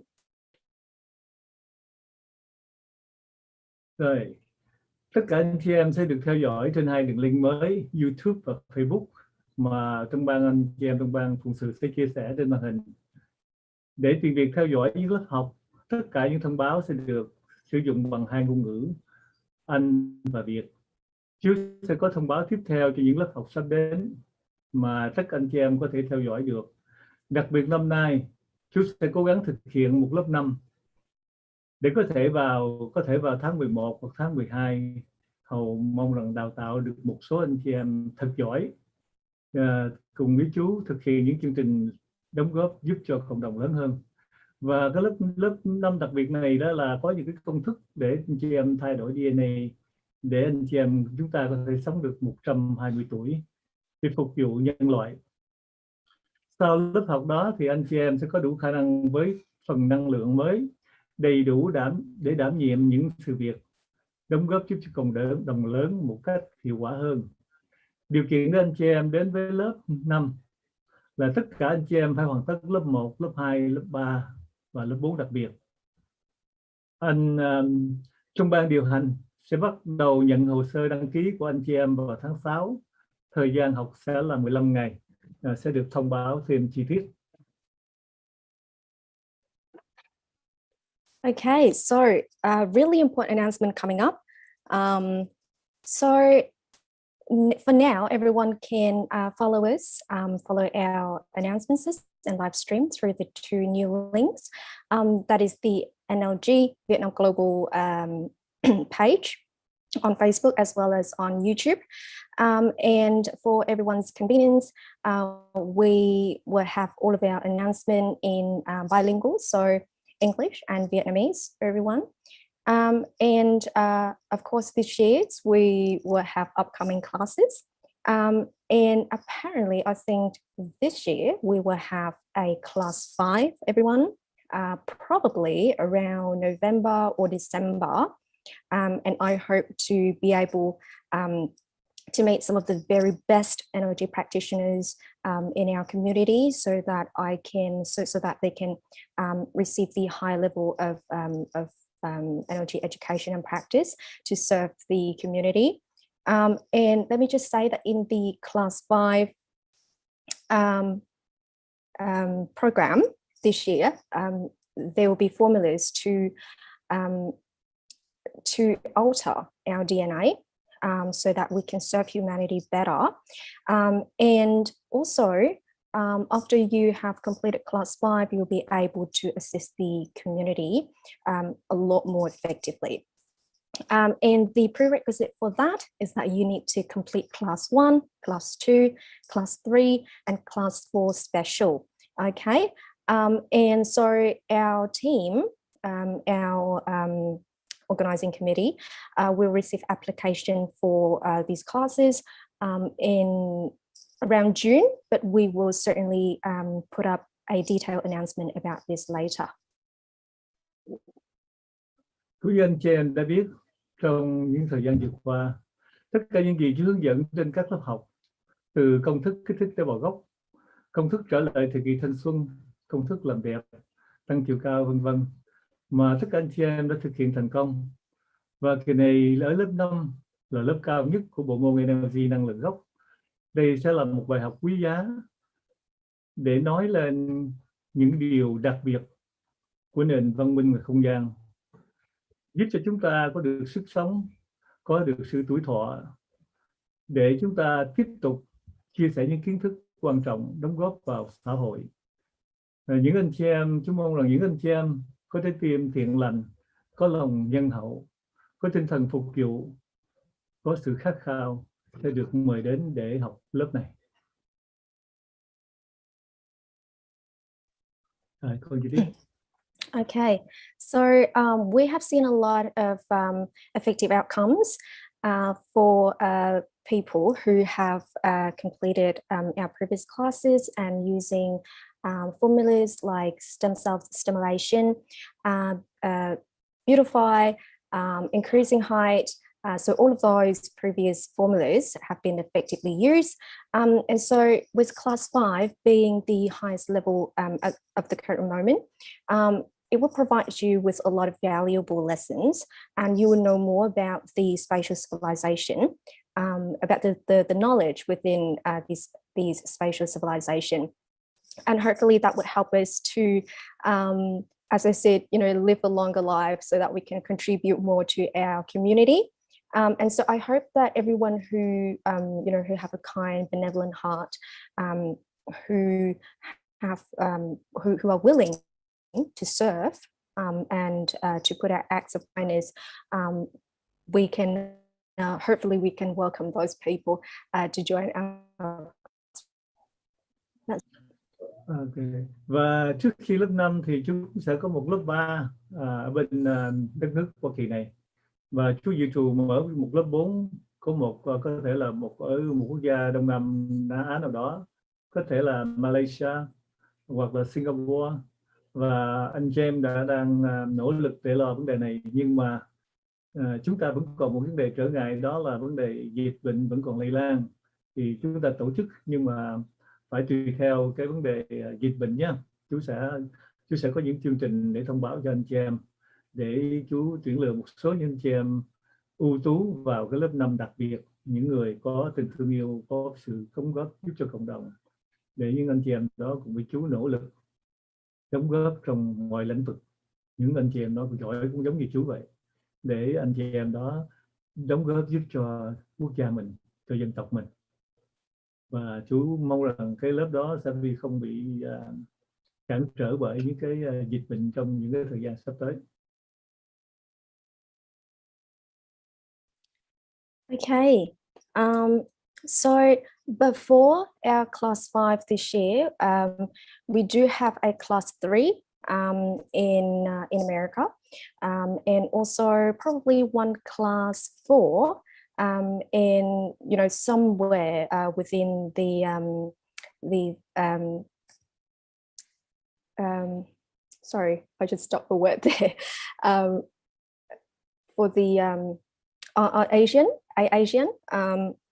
[SPEAKER 4] Rồi, tất cả anh chị em sẽ được theo dõi trên 2 đường link mới, YouTube và Facebook, mà trong ban anh chị em trong ban phụng sự sẽ chia sẻ trên màn hình. Để tiện việc theo dõi những lớp học, tất cả những thông báo sẽ được sử dụng bằng 2 ngôn ngữ, Anh và Việt. Chú sẽ có thông báo tiếp theo cho những lớp học sắp đến mà tất cả anh chị em có thể theo dõi được. Đặc biệt năm nay, chú sẽ cố gắng thực hiện một lớp 5 để có thể vào tháng 11 hoặc tháng 12. Hầu mong rằng đào tạo được một số anh chị em thật giỏi cùng với chú thực hiện những chương trình đóng góp giúp cho cộng đồng lớn hơn. Và cái lớp 5 đặc biệt này đó là có những cái công thức để anh chị em thay đổi DNA, để anh chị em chúng ta có thể sống được 120 tuổi để phục vụ nhân loại. Sau lớp học đó thì anh chị em sẽ có đủ khả năng với phần năng lượng mới, đầy đủ để đảm nhiệm những sự việc đóng góp giúp cho cộng đồng lớn một cách hiệu quả hơn. Điều kiện để anh chị em đến với lớp 5 là tất cả anh chị em phải hoàn tất lớp 1, lớp 2, lớp 3 và lớp 4 đặc biệt. Trong ban điều hành sẽ bắt đầu nhận hồ sơ đăng ký của anh chị em vào tháng 6. Thời gian học sẽ là 15 ngày, sẽ được thông báo thêm chi tiết.
[SPEAKER 1] Okay, so really important announcement coming up. So for now, everyone can follow us, follow our announcements and live stream through the 2 new links. That is the NLG Vietnam Global page on Facebook as well as on YouTube. And for everyone's convenience, we will have all of our announcement in bilingual. So English and Vietnamese, everyone. And of course, this year we will have upcoming classes. And apparently, I think this year we will have a class 5, everyone, probably around November or December. And I hope to be able to meet some of the very best NLG practitioners in our community, so that they can receive the high level of NLG education and practice to serve the community. And let me just say that in the class 5 program this year, there will be formulas to alter our DNA so that we can serve humanity better. And also, after you have completed class 5, you'll be able to assist the community a lot more effectively. And the prerequisite for that is that you need to complete class 1, class 2, class 3, and class 4 special. Okay. And so our team, our organizing committee, will receive application for these classes in around June, but we will certainly put up a detailed announcement about this later.
[SPEAKER 4] Quý anh chị em đã biết, trong những thời gian vừa qua, tất cả những gì chú hướng dẫn trên các lớp học, từ công thức kích thích tế bào gốc, công thức trở lại thời kỳ thanh xuân, công thức làm đẹp, tăng chiều cao, vân vân, mà tất cả anh chị em đã thực hiện thành công. Và kỳ này ở lớp 5 là lớp cao nhất của bộ môn NLG năng lượng gốc. Đây sẽ là một bài học quý giá để nói lên những điều đặc biệt của nền văn minh và không gian, giúp cho chúng ta có được sức sống, có được sự tuổi thọ, để chúng ta tiếp tục chia sẻ những kiến thức quan trọng đóng góp vào xã hội. Những anh chị em, chúng mong rằng những anh chị em có trái tim thiện lành, có lòng nhân hậu, có tinh thần phục vụ, có sự khát khao sẽ được mời đến để học lớp này. Con gì đi?
[SPEAKER 1] Okay, so we have seen a lot of effective outcomes for people who have completed our previous classes and using formulas like stem cell stimulation, beautify, increasing height. So all of those previous formulas have been effectively used. And so with class 5 being the highest level of the current moment, it will provide you with a lot of valuable lessons, and you will know more about the spatial civilization, about the knowledge within these spatial civilization. And hopefully that would help us to, as I said, live a longer life so that we can contribute more to our community. And so I hope that everyone who, who have a kind, benevolent heart, who are willing to serve and to put out acts of kindness, we can hopefully we can welcome those people to join our.
[SPEAKER 4] Okay. Và trước khi lớp 5 thì chúng sẽ có một lớp 3 ở bên đất nước Hoa Kỳ này, và chú dự trù mở một lớp 4 có thể là ở một quốc gia Đông Nam Á nào đó, có thể là Malaysia hoặc là Singapore. Và anh James đang nỗ lực để lo vấn đề này, nhưng mà chúng ta vẫn còn một vấn đề trở ngại, đó là vấn đề dịch bệnh vẫn còn lây lan. Thì chúng ta tổ chức nhưng mà phải tùy theo cái vấn đề dịch bệnh nhé. Chú sẽ có những chương trình để thông báo cho anh chị em, để chú tuyển lựa một số những anh chị em ưu tú vào cái lớp 5 đặc biệt, những người có tình thương yêu, có sự đóng góp giúp cho cộng đồng, để những anh chị em đó cùng với chú nỗ lực đóng góp trong mọi lĩnh vực. Những anh chị em đó giỏi cũng giống như chú vậy, để anh chị em đó đóng góp giúp cho quốc gia mình, cho dân tộc mình. Và chú mong rằng cái lớp đó sẽ không bị cản trở bởi những cái dịch bệnh trong những cái thời gian sắp tới.
[SPEAKER 1] Okay, so before our class 5 this year, we do have a class 3 in America, and also probably one class 4 in somewhere within the sorry, I just stopped the word there, for the Asian,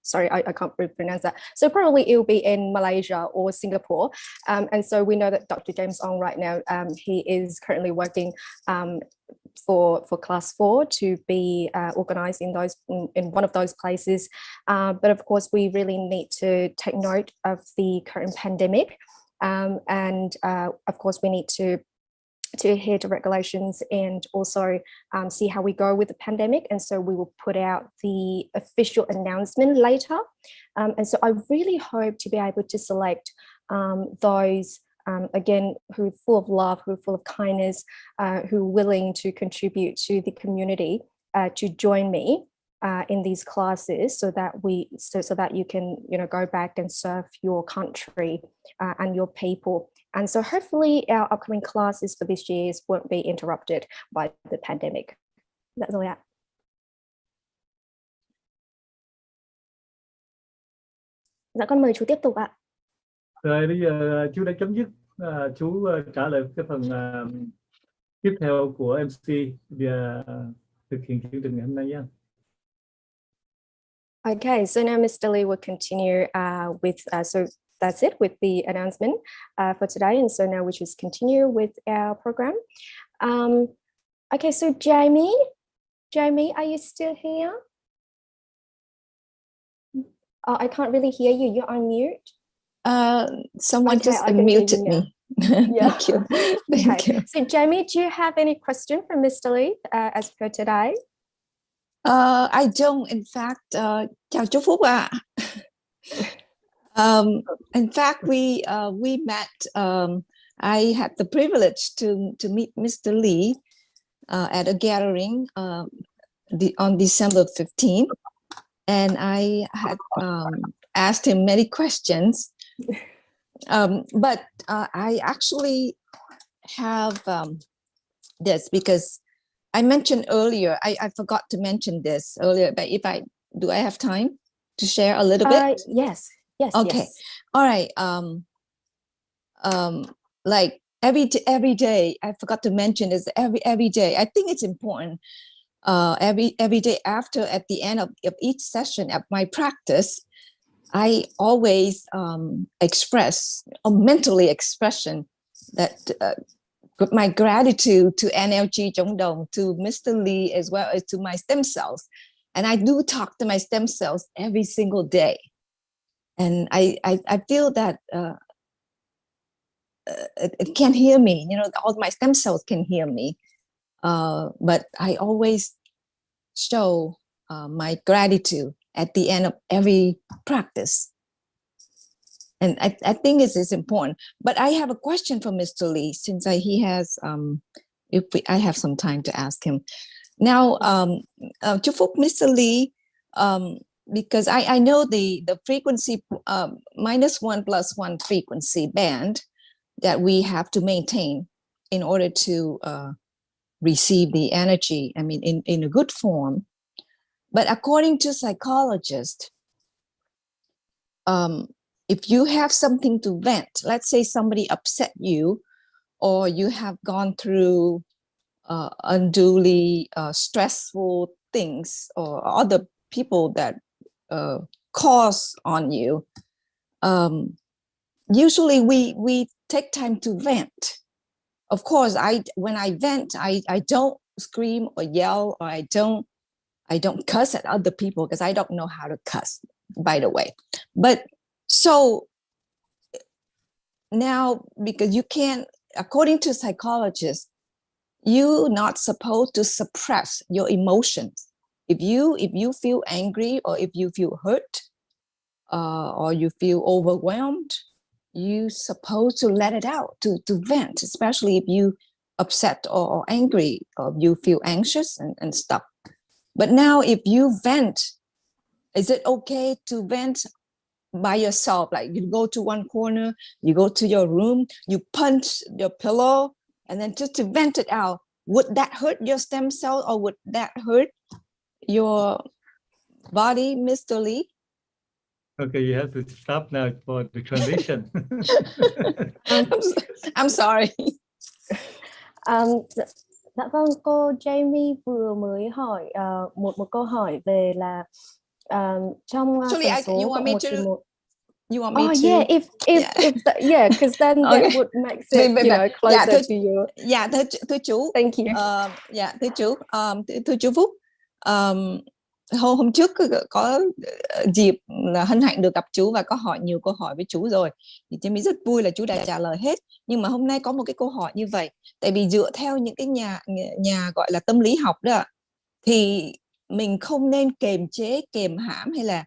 [SPEAKER 1] sorry, I can't pronounce that. So probably it will be in Malaysia or Singapore. And so we know that Dr. James Ong right now, he is currently working for class 4 to be organized in one of those places. But of course, we really need to take note of the current pandemic. And of course, we need to adhere to regulations and also see how we go with the pandemic. And so we will put out the official announcement later. And so I really hope to be able to select those, again, who are full of love, who are full of kindness, who are willing to contribute to the community to join me in these classes, so that you can go back and serve your country and your people. And so hopefully our upcoming classes for this year won't be interrupted by the pandemic. That's all I have. Dạ con mời chú tiếp tục ạ.
[SPEAKER 4] Rồi bây giờ chú đã chấm dứt, chú trả lời cái phần tiếp theo của MC và thực hiện chương trình ngày hôm nay nhé.
[SPEAKER 1] Okay, so now Mr. Lee will continue with, so that's it with the announcement for today. And so now we just continue with our program. Okay, so Jamie, are you still here? Oh, I can't really hear you. You're on mute.
[SPEAKER 3] Someone
[SPEAKER 1] Okay,
[SPEAKER 3] just
[SPEAKER 1] I can hear
[SPEAKER 3] unmuted
[SPEAKER 1] you now.
[SPEAKER 3] me.
[SPEAKER 1] Yeah.
[SPEAKER 3] Thank you. Thank you.
[SPEAKER 1] So Jamie, do you have any question for Mr. Lee as per today?
[SPEAKER 3] I don't. In fact, chào chú Phúc ạ. In fact, we met. I had the privilege to meet Mr. Lee at a gathering on December 15th, and I had asked him many questions. But I actually have this, because I mentioned earlier, I forgot to mention this earlier, but do I have time to share a little bit?
[SPEAKER 1] Yes.
[SPEAKER 3] Okay.
[SPEAKER 1] Yes.
[SPEAKER 3] All right. Like every day, I forgot to mention this, every day. I think it's important. Every day after, at the end of each session of my practice, I always express, or mentally expression, that my gratitude to NLG Dong, to Mr. Lee, as well as to my stem cells. And I do talk to my stem cells every single day. And I feel that it can hear me, all my stem cells can hear me. But I always show my gratitude at the end of every practice. And I think it is important. But I have a question for Mr. Lee, since he has, I have some time to ask him. Now, Chú Phúc, Mr. Lee, because I know the frequency, -1 + 1 frequency band that we have to maintain in order to receive the energy, I mean, in a good form. But according to psychologists, if you have something to vent, let's say somebody upset you, or you have gone through unduly stressful things, or other people that cause on you, usually we take time to vent. Of course, when I vent, I don't scream or yell, or I don't cuss at other people, because I don't know how to cuss, by the way. But so now, because you can't, according to psychologists, you're not supposed to suppress your emotions. If you feel angry, or if you feel hurt, or you feel overwhelmed, you're supposed to let it out, to vent, especially if you upset or angry, or you feel anxious and stuff. But now, if you vent, is it okay to vent by yourself? Like, you go to one corner, you go to your room, you punch your pillow, and then just to vent it out. Would that hurt your stem cell or would that hurt your body, Mr. Lee?
[SPEAKER 4] Okay, you have to stop now for the transition.
[SPEAKER 3] I'm sorry.
[SPEAKER 1] Dạ vâng, cô Jamie vừa mới hỏi một câu hỏi về là trong
[SPEAKER 3] Actually,
[SPEAKER 1] tần số
[SPEAKER 3] you want
[SPEAKER 1] cộng
[SPEAKER 3] me
[SPEAKER 1] 1/1.
[SPEAKER 3] You want me
[SPEAKER 1] Oh
[SPEAKER 3] to?
[SPEAKER 1] yeah, yeah, because then
[SPEAKER 3] Okay.
[SPEAKER 1] that would make it, you know, closer to you.
[SPEAKER 3] Dạ thưa chú.
[SPEAKER 1] Thank you.
[SPEAKER 3] Dạ thưa chú, thưa chú Phúc. Hôm trước có dịp là hân hạnh được gặp chú và có hỏi nhiều câu hỏi với chú rồi, thì Jamie rất vui là chú đã trả lời hết. Nhưng mà hôm nay có một cái câu hỏi như vậy, tại vì dựa theo những cái nhà gọi là tâm lý học đó, thì mình không nên kềm chế, kềm hãm hay là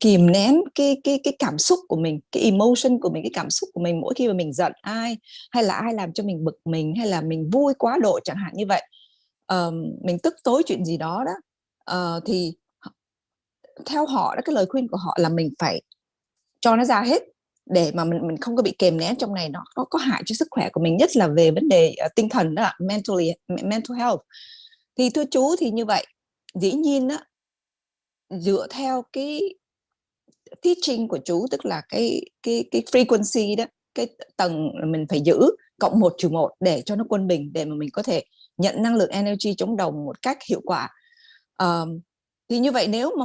[SPEAKER 3] kìm nén cái cảm xúc của mình, cái emotion của mình, cái cảm xúc của mình mỗi khi mà mình giận ai, hay là ai làm cho mình bực mình, hay là mình vui quá độ chẳng hạn như vậy, mình tức tối chuyện gì đó đó, thì theo họ đó, cái lời khuyên của họ là mình phải cho nó ra hết để mà mình không có bị kềm nén trong này, nó có hại cho sức khỏe của mình, nhất là về vấn đề tinh thần đó, mental health. Thì thưa chú, thì như vậy dĩ nhiên đó, dựa theo cái teaching của chú, tức là cái frequency đó, cái tầng mình phải giữ cộng 1/1 để cho nó quân bình, để mà mình có thể nhận năng lượng energy chống đồng một cách hiệu quả. Thì như vậy nếu mà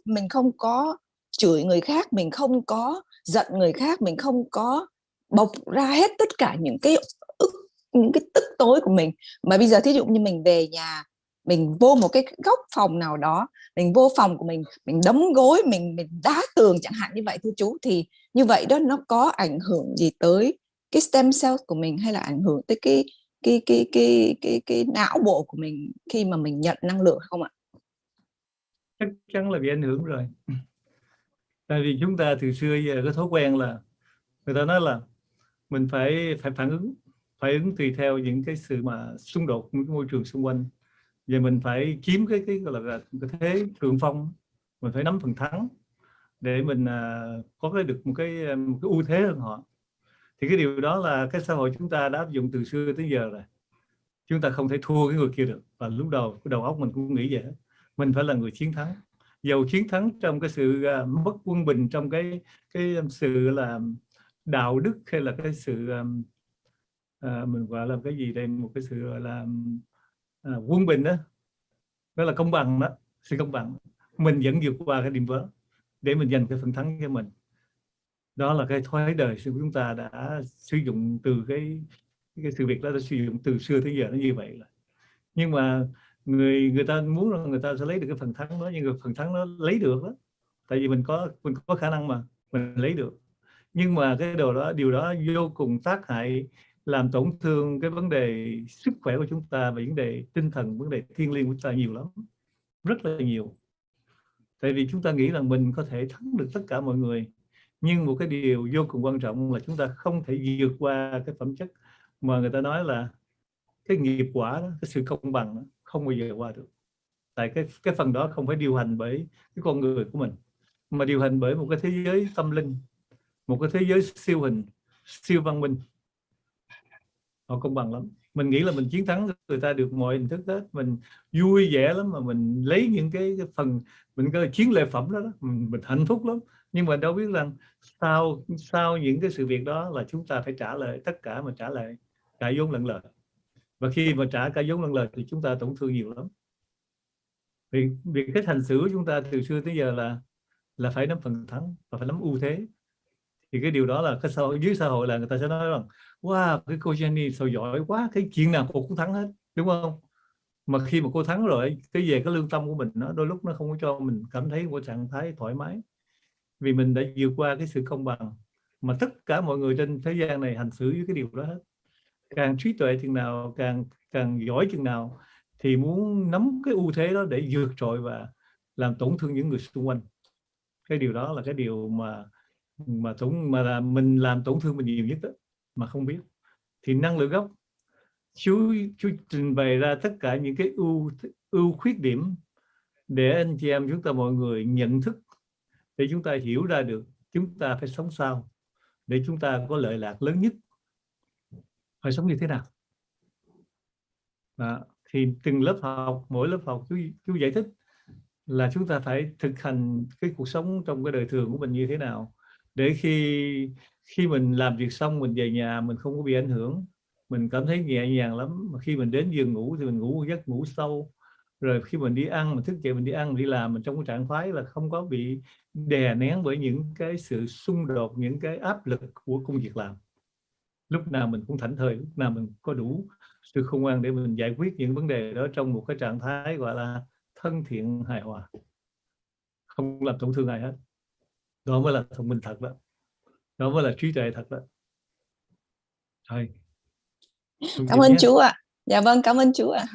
[SPEAKER 3] mình không có chửi người khác, mình không có giận người khác, mình không có bộc ra hết tất cả những cái tức tối của mình, mà bây giờ thí dụ như mình về nhà, mình vô một cái góc phòng nào đó, mình vô phòng của mình đấm gối, mình đá tường chẳng hạn như vậy thưa chú, thì như vậy đó nó có ảnh hưởng gì tới cái stem cell của mình, hay là ảnh hưởng tới cái não bộ của mình khi mà mình nhận năng lượng không ạ?
[SPEAKER 4] Chắc chắn là bị ảnh hưởng rồi. Tại vì chúng ta từ xưa giờ có thói quen là người ta nói là mình phải phản ứng tùy theo những cái sự mà xung đột với môi trường xung quanh. Và mình phải chiếm cái gọi là cái thế thượng phong, mình phải nắm phần thắng để mình có được một cái ưu thế hơn họ. Thì cái điều đó là cái xã hội chúng ta đã áp dụng từ xưa tới giờ rồi. Chúng ta không thể thua cái người kia được, và lúc đầu cái đầu óc mình cũng nghĩ vậy, mình phải là người chiến thắng. Dầu chiến thắng trong cái sự mất quân bình, trong cái sự là đạo đức, hay là cái sự mình gọi là cái gì đây, một cái sự là quân bình đó, đó là công bằng đó, sự công bằng, mình vẫn vượt qua cái điểm vỡ để mình giành cái phần thắng cho mình. Đó là cái thói đời của chúng ta đã sử dụng từ cái sự việc đó, đã sử dụng từ xưa tới giờ nó như vậy. Nhưng mà người ta muốn là người ta sẽ lấy được cái phần thắng đó, nhưng mà phần thắng nó lấy được đó, tại vì mình có khả năng mà mình lấy được. Nhưng mà cái điều đó vô cùng tác hại, làm tổn thương cái vấn đề sức khỏe của chúng ta, và vấn đề tinh thần, vấn đề thiêng liêng của chúng ta nhiều lắm, rất là nhiều. Tại vì chúng ta nghĩ rằng mình có thể thắng được tất cả mọi người, nhưng một cái điều vô cùng quan trọng là chúng ta không thể vượt qua cái phẩm chất mà người ta nói là cái nghiệp quả đó, cái sự công bằng đó, không bao giờ qua được. Tại cái phần đó không phải điều hành bởi cái con người của mình, mà điều hành bởi một cái thế giới tâm linh, một cái thế giới siêu hình, siêu văn minh. Họ công bằng lắm. Mình nghĩ là mình chiến thắng người ta được mọi hình thức hết, mình vui vẻ lắm, mà mình lấy những cái phần mình có chiến lợi phẩm đó, mình hạnh phúc lắm. Nhưng mà đâu biết rằng sau những cái sự việc đó là chúng ta phải trả lời tất cả, mà trả lại cả vốn lẫn lời. Và khi mà trả cả vốn lẫn lời thì chúng ta tổn thương nhiều lắm. Vì cái hành xử của chúng ta từ xưa tới giờ là phải nắm phần thắng và phải nắm ưu thế. Thì cái điều đó là cái dưới xã hội là người ta sẽ nói rằng wow, cái cô Jenny sao giỏi quá, cái chuyện nào cô cũng thắng hết, đúng không? Mà khi mà cô thắng rồi, cái về cái lương tâm của mình nó đôi lúc nó không có cho mình cảm thấy một trạng thái thoải mái, vì mình đã vượt qua cái sự công bằng mà tất cả mọi người trên thế gian này hành xử với cái điều đó hết. Càng trí tuệ chừng nào, càng giỏi chừng nào thì muốn nắm cái ưu thế đó để vượt trội và làm tổn thương những người xung quanh. Cái điều đó là cái điều mà là mình làm tổn thương mình nhiều nhất đó, mà không biết. Thì năng lượng gốc, chú trình bày ra tất cả những cái ưu khuyết điểm để anh chị em chúng ta mọi người nhận thức, để chúng ta hiểu ra được chúng ta phải sống sao để chúng ta có lợi lạc lớn nhất. Họ sống như thế nào? Đó. Thì từng lớp học, mỗi lớp học chú giải thích là chúng ta phải thực hành cái cuộc sống trong cái đời thường của mình như thế nào, để khi mình làm việc xong mình về nhà mình không có bị ảnh hưởng, mình cảm thấy nhẹ nhàng lắm. Mà khi mình đến giường ngủ thì mình ngủ một giấc ngủ sâu, rồi khi mình đi ăn, mình thức dậy mình đi ăn, mình đi làm, mình trong cái trạng thái là không có bị đè nén bởi những cái sự xung đột, những cái áp lực của công việc làm. Lúc nào mình cũng thảnh thơi, lúc nào mình có đủ sự khôn ngoan để mình giải quyết những vấn đề đó trong một cái trạng thái gọi là thân thiện, hài hòa, không làm tổn thương ai hết. Đó mới là thông minh thật đó, đó mới là trí tuệ thật đó. Thôi,
[SPEAKER 3] Cảm ơn chú ạ. Dạ vâng, cảm ơn chú ạ.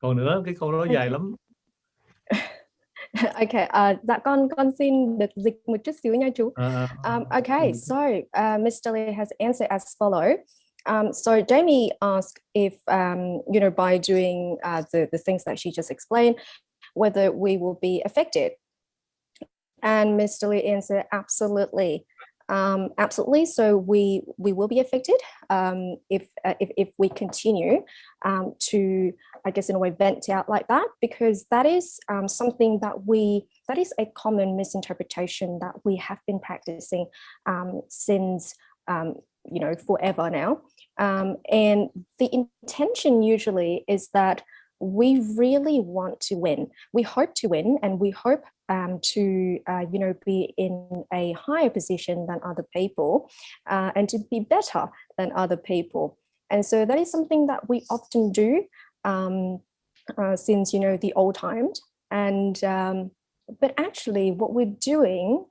[SPEAKER 4] Còn nữa, cái câu đó dài lắm.
[SPEAKER 1] Okay, dạ con xin được dịch một chút xíu nha chú. Okay, so Mr. Lee has answered as follow. So Jamie asked if you know, by doing the things that she just explained, whether we will be affected. And Mr. Lee answered absolutely. Absolutely. So we will be affected if we continue to, I guess, in a way, vent out like that, because that is something that is a common misinterpretation that we have been practicing since you know, forever now. And the intention usually is that we really want to win. We hope to win, and we hope to you know, be in a higher position than other people, and to be better than other people. And so that is something that we often do since, you know, the old times. And but actually, what we're doing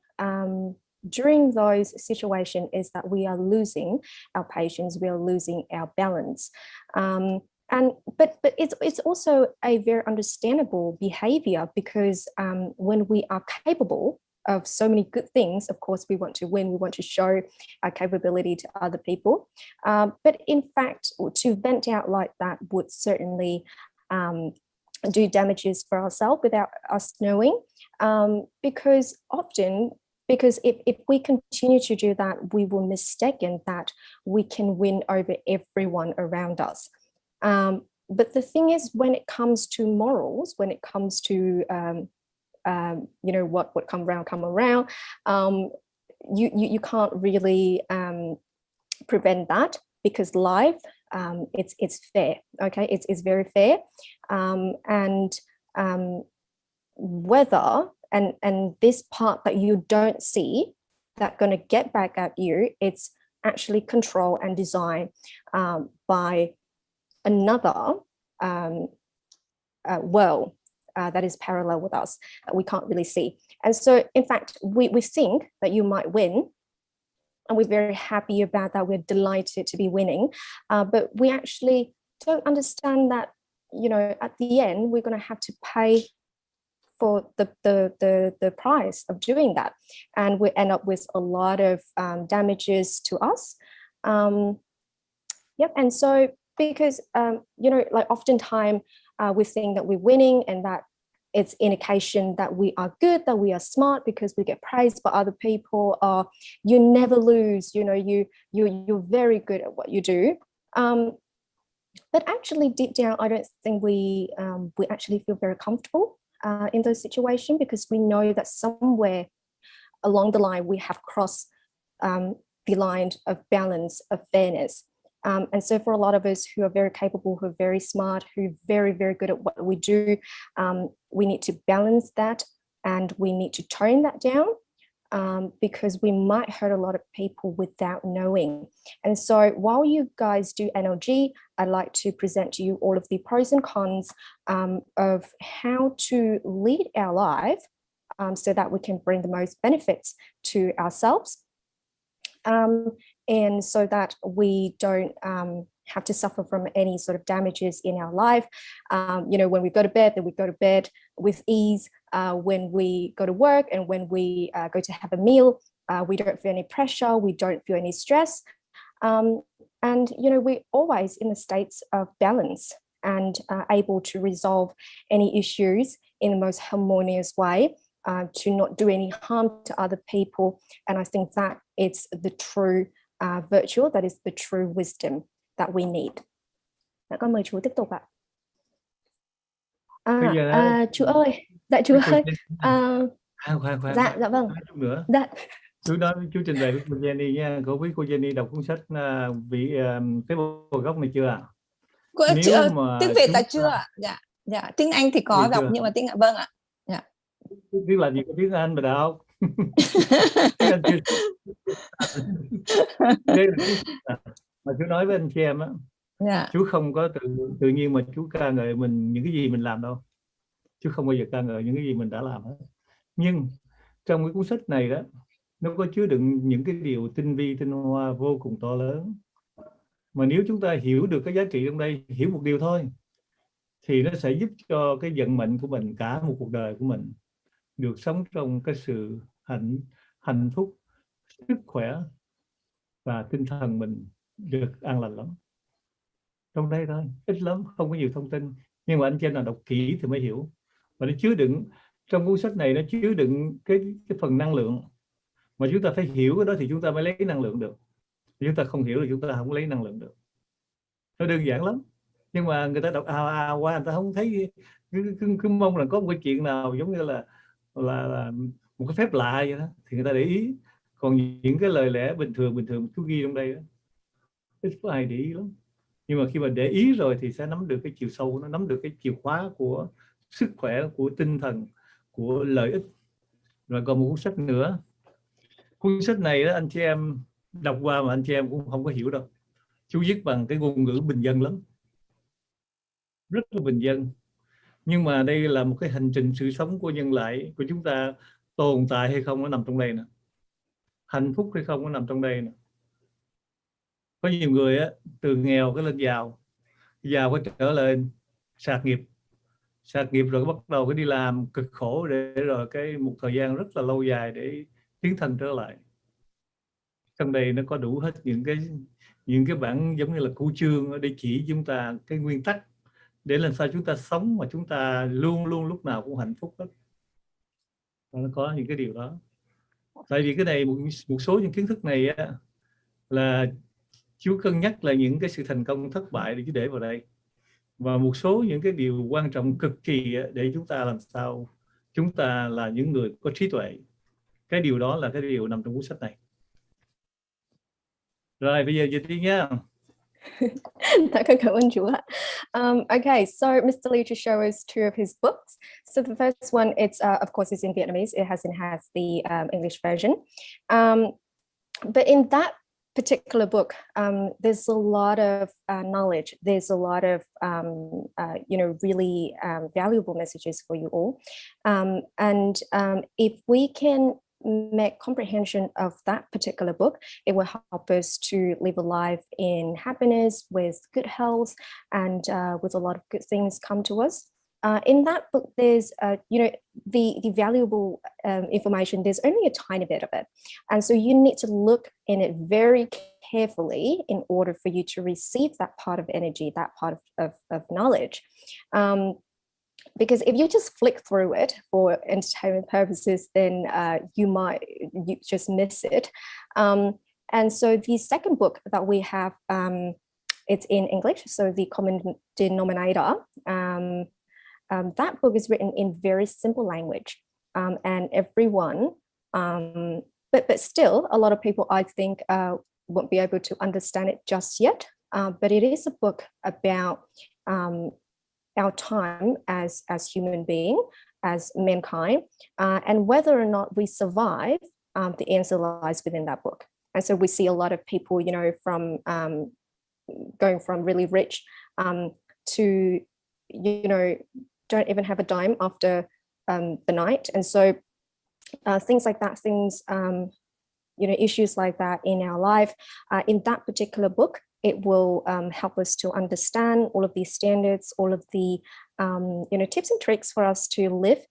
[SPEAKER 1] during those situations is that we are losing our patience, we are losing our balance. But it's also a very understandable behavior, because when we are capable of so many good things, of course we want to win, we want to show our capability to other people. But in fact, to vent out like that would certainly do damages for ourselves without us knowing, because if we continue to do that, we will mistaken that we can win over everyone around us. But the thing is, when it comes to morals, when it comes to you know, what come around, you can't really prevent that, because life, it's fair. Okay, it's very fair, and whether and this part that you don't see that going to get back at you, it's actually controlled and designed by another world that is parallel with us, that we can't really see. And so in fact, we think that you might win, and we're very happy about that, we're delighted to be winning, but we actually don't understand that, you know, at the end we're going to have to pay for the price of doing that, and we end up with a lot of damages to us. Yep. And so because you know, like oftentimes we think that we're winning, and that it's indication that we are good, that we are smart, because we get praised by other people. Or you never lose, you know, you're very good at what you do. But actually, deep down, I don't think we actually feel very comfortable in those situations, because we know that somewhere along the line we have crossed the line of balance, of fairness. And so for a lot of us who are very capable, who are very smart, who are very, very good at what we do, we need to balance that, and we need to tone that down, because we might hurt a lot of people without knowing. And so while you guys do NLG, I'd like to present to you all of the pros and cons of how to lead our life so that we can bring the most benefits to ourselves. And so that we don't have to suffer from any sort of damages in our life. You know, when we go to bed, then we go to bed with ease. When we go to work, and when we go to have a meal, we don't feel any pressure, we don't feel any stress. And, you know, we're always in a state of balance, and able to resolve any issues in the most harmonious way, to not do any harm to other people. And I think that it's the true virtue, that is the true wisdom that we need. Dạ, con mời chú tiếp tục ạ. Chú ơi, dạ chú ơi.
[SPEAKER 4] Khoan.
[SPEAKER 1] Dạ vâng.
[SPEAKER 4] Chút nữa.
[SPEAKER 1] Dạ.
[SPEAKER 4] Chú trình bày với cô Jenny nha. Cô biết cô Jenny đọc cuốn sách cái bộ gốc này chưa ạ?
[SPEAKER 3] Nếu mà tiếng Việt là chưa ạ? Dạ, tiếng Anh thì có đọc nhưng mà tiếng vâng ạ. Dạ.
[SPEAKER 4] Tiếng là gì có tiếng Anh mà đâu. Tiếng Anh chưa. Đây là mà chú nói với anh chị em á.
[SPEAKER 3] Dạ.
[SPEAKER 4] Chú không có tự nhiên mà chú ca ngợi mình những cái gì mình làm đâu. Chú không bao giờ ca ngợi những cái gì mình đã làm hết. Nhưng trong cái cuốn sách này đó, nó có chứa đựng những cái điều tinh vi tinh hoa vô cùng to lớn. Mà nếu chúng ta hiểu được cái giá trị trong đây, hiểu một điều thôi, thì nó sẽ giúp cho cái vận mệnh của mình, cả một cuộc đời của mình, được sống trong cái sự hạnh phúc, sức khỏe và tinh thần mình được an lành lắm. Trong đây thôi, ít lắm, không có nhiều thông tin, nhưng mà anh chị nào đọc kỹ thì mới hiểu. Và nó chứa đựng trong cuốn sách này, nó chứa đựng cái phần năng lượng mà chúng ta phải hiểu cái đó thì chúng ta mới lấy năng lượng được. Chúng ta không hiểu thì chúng ta không lấy năng lượng được. Nó đơn giản lắm, nhưng mà người ta đọc qua người ta không thấy, cứ mong là có một cái chuyện nào giống như là một cái phép lạ vậy đó thì người ta để ý. Còn những cái lời lẽ bình thường chú ghi trong đây đó, ít có ai để ý lắm. Nhưng mà khi mà để ý rồi thì sẽ nắm được cái chiều sâu, nó nắm được cái chìa khóa của sức khỏe, của tinh thần, của lợi ích. Rồi còn một cuốn sách nữa. Cuốn sách này đó anh chị em đọc qua mà anh chị em cũng không có hiểu đâu. Chú viết bằng cái ngôn ngữ bình dân lắm, rất là bình dân. Nhưng mà đây là một cái hành trình sự sống của nhân loại, của chúng ta tồn tại hay không nó nằm trong đây nè, hạnh phúc hay không nó nằm trong đây nè. Có nhiều người á, từ nghèo cái lên giàu phải trở lên sạt nghiệp rồi bắt đầu cái đi làm cực khổ để rồi cái một thời gian rất là lâu dài để tiến thân trở lại. Trong đây nó có đủ hết những cái bản giống như là củ chương để chỉ chúng ta cái nguyên tắc để làm sao chúng ta sống mà chúng ta luôn luôn lúc nào cũng hạnh phúc hết. Nó có những cái điều đó. Tại vì cái này một số những kiến thức này á, là chú cân nhắc là những cái sự thành công thất bại để chú để vào đây, và một số những cái điều quan trọng cực kỳ để chúng ta làm sao chúng ta là những người có trí tuệ. Cái điều đó là cái điều nằm trong cuốn sách này. Rồi bây giờ dịch đi nha.
[SPEAKER 1] Okay, so Mr. Lee to show us two of his books. So the first one, it's of course is in Vietnamese. It hasn't had the English version, but in that particular book, there's a lot of knowledge. There's a lot of really valuable messages for you all, and if we can make comprehension of that particular book, it will help us to live a life in happiness, with good health, and with a lot of good things come to us. In that book, there's the valuable information. There's only a tiny bit of it, and so you need to look in it very carefully in order for you to receive that part of energy, that part of knowledge. Because if you just flick through it for entertainment purposes, then you just miss it. And so the second book that we have, it's in English, so the common denominator. That book is written in very simple language, and everyone, but still, a lot of people, I think, won't be able to understand it just yet. But it is a book about our time as human being, as mankind, and whether or not we survive, the answer lies within that book. And so we see a lot of people, from going from really rich to, don't even have a dime after the night. And so things like that, issues like that in our life, in that particular book, it will help us to understand all of these standards, all of the tips and tricks for us to live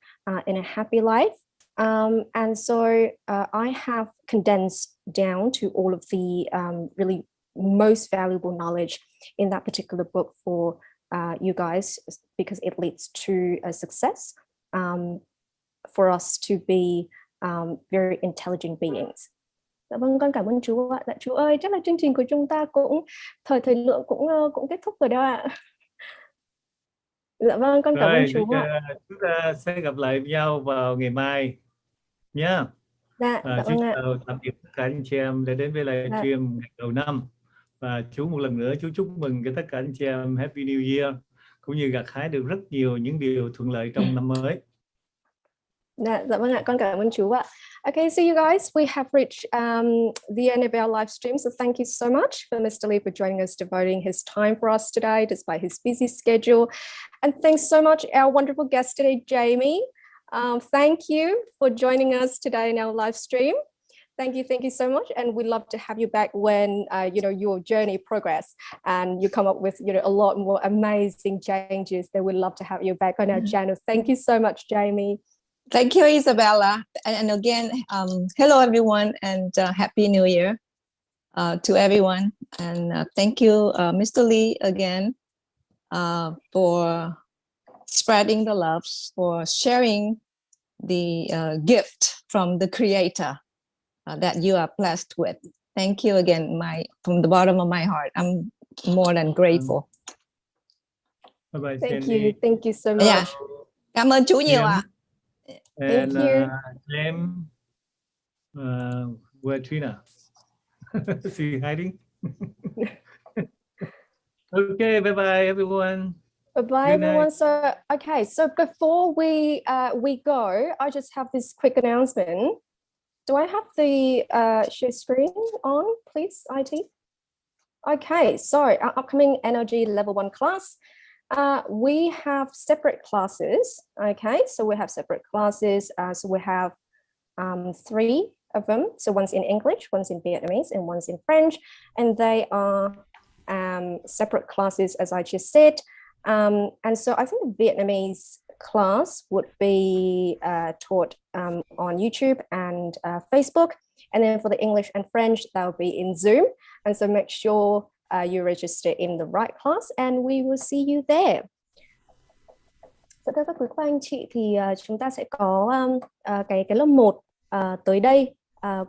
[SPEAKER 1] in a happy life. And so I have condensed down to all of the really most valuable knowledge in that particular book for you guys, because it leads to a success for us to be very intelligent beings. Dạ vâng, con cảm ơn chú ạ. Dạ chú ơi, chắc là chương trình của chúng ta cũng thời lượng cũng kết thúc rồi đó ạ. Dạ vâng, con cảm ơn
[SPEAKER 4] Rồi, bây
[SPEAKER 1] chú
[SPEAKER 4] giờ
[SPEAKER 1] ạ.
[SPEAKER 4] chúng ta sẽ gặp lại nhau vào ngày mai nhé.
[SPEAKER 1] Dạ, dạ
[SPEAKER 4] Chú
[SPEAKER 1] vâng ạ.
[SPEAKER 4] chào tạm biệt tất cả anh chị em đã đến với
[SPEAKER 1] Dạ,
[SPEAKER 4] livestream ngày đầu năm. Và chú một lần nữa chú chúc mừng tất cả anh chị em Happy New Year, cũng như gặt hái được rất nhiều những điều thuận lợi trong năm mới.
[SPEAKER 1] dạ vâng ạ, con cảm ơn chú ạ. Okay, so you guys, we have reached the end of our live stream. So thank you so much for Mr. Lee for joining us, devoting his time for us today, despite his busy schedule. And thanks so much, our wonderful guest today, Jamie. Thank you for joining us today in our live stream. Thank you so much, and we'd love to have you back when your journey progress and you come up with a lot more amazing changes. Then we'd love to have you back on our channel. Thank you so much, Jamie.
[SPEAKER 3] Thank you, Isabella. And again, hello everyone, and Happy New Year to everyone. And thank you, Mr. Lee, again, for spreading the love, for sharing the gift from the Creator that you are blessed with. Thank you again, from the bottom of my heart. I'm more than grateful.
[SPEAKER 4] Bye bye,
[SPEAKER 1] Thank
[SPEAKER 4] Sandy.
[SPEAKER 1] you so much.
[SPEAKER 3] Yeah. Cảm ơn chú nhiều ạ.
[SPEAKER 4] And
[SPEAKER 1] Thank you.
[SPEAKER 4] James, where Trina? Is he hiding? Okay, bye bye everyone.
[SPEAKER 1] Bye everyone. So okay, so before we go, I just have this quick announcement. Do I have the share screen on, please, IT? Okay, so our upcoming NLG level 1 class, we have separate classes. Okay, so we have separate classes. So we have 3 of them. So one's in English, one's in Vietnamese, and one's in French. And they are separate classes, as I just said. And so I think the Vietnamese class would be taught on YouTube and Facebook. And then for the English and French, that will be in Zoom. And so make sure you register in the right class and we will see you there. Thưa các quý cô anh chị, thì chúng ta sẽ có cái lớp 1 tới đây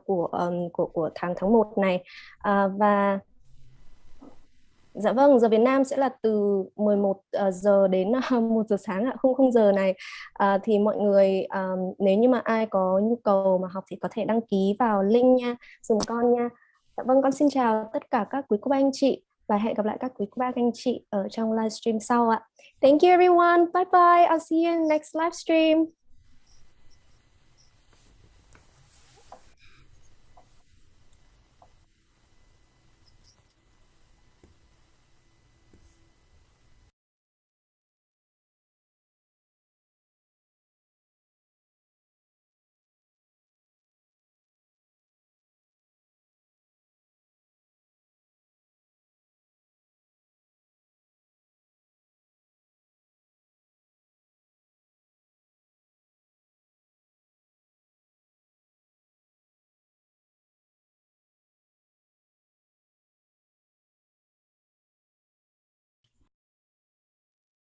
[SPEAKER 1] của tháng 1 này, và dạ vâng, giờ Việt Nam sẽ là từ 11 giờ đến 1 giờ sáng ạ, 00 giờ này. Thì mọi người nếu như mà ai có nhu cầu mà học thì có thể đăng ký vào link nha, dùm con nha. Dạ vâng, con xin chào tất cả các quý cô bác anh chị và hẹn gặp lại các quý cô bác anh chị ở trong livestream sau ạ. Thank you everyone. Bye bye. I'll see you in the next livestream.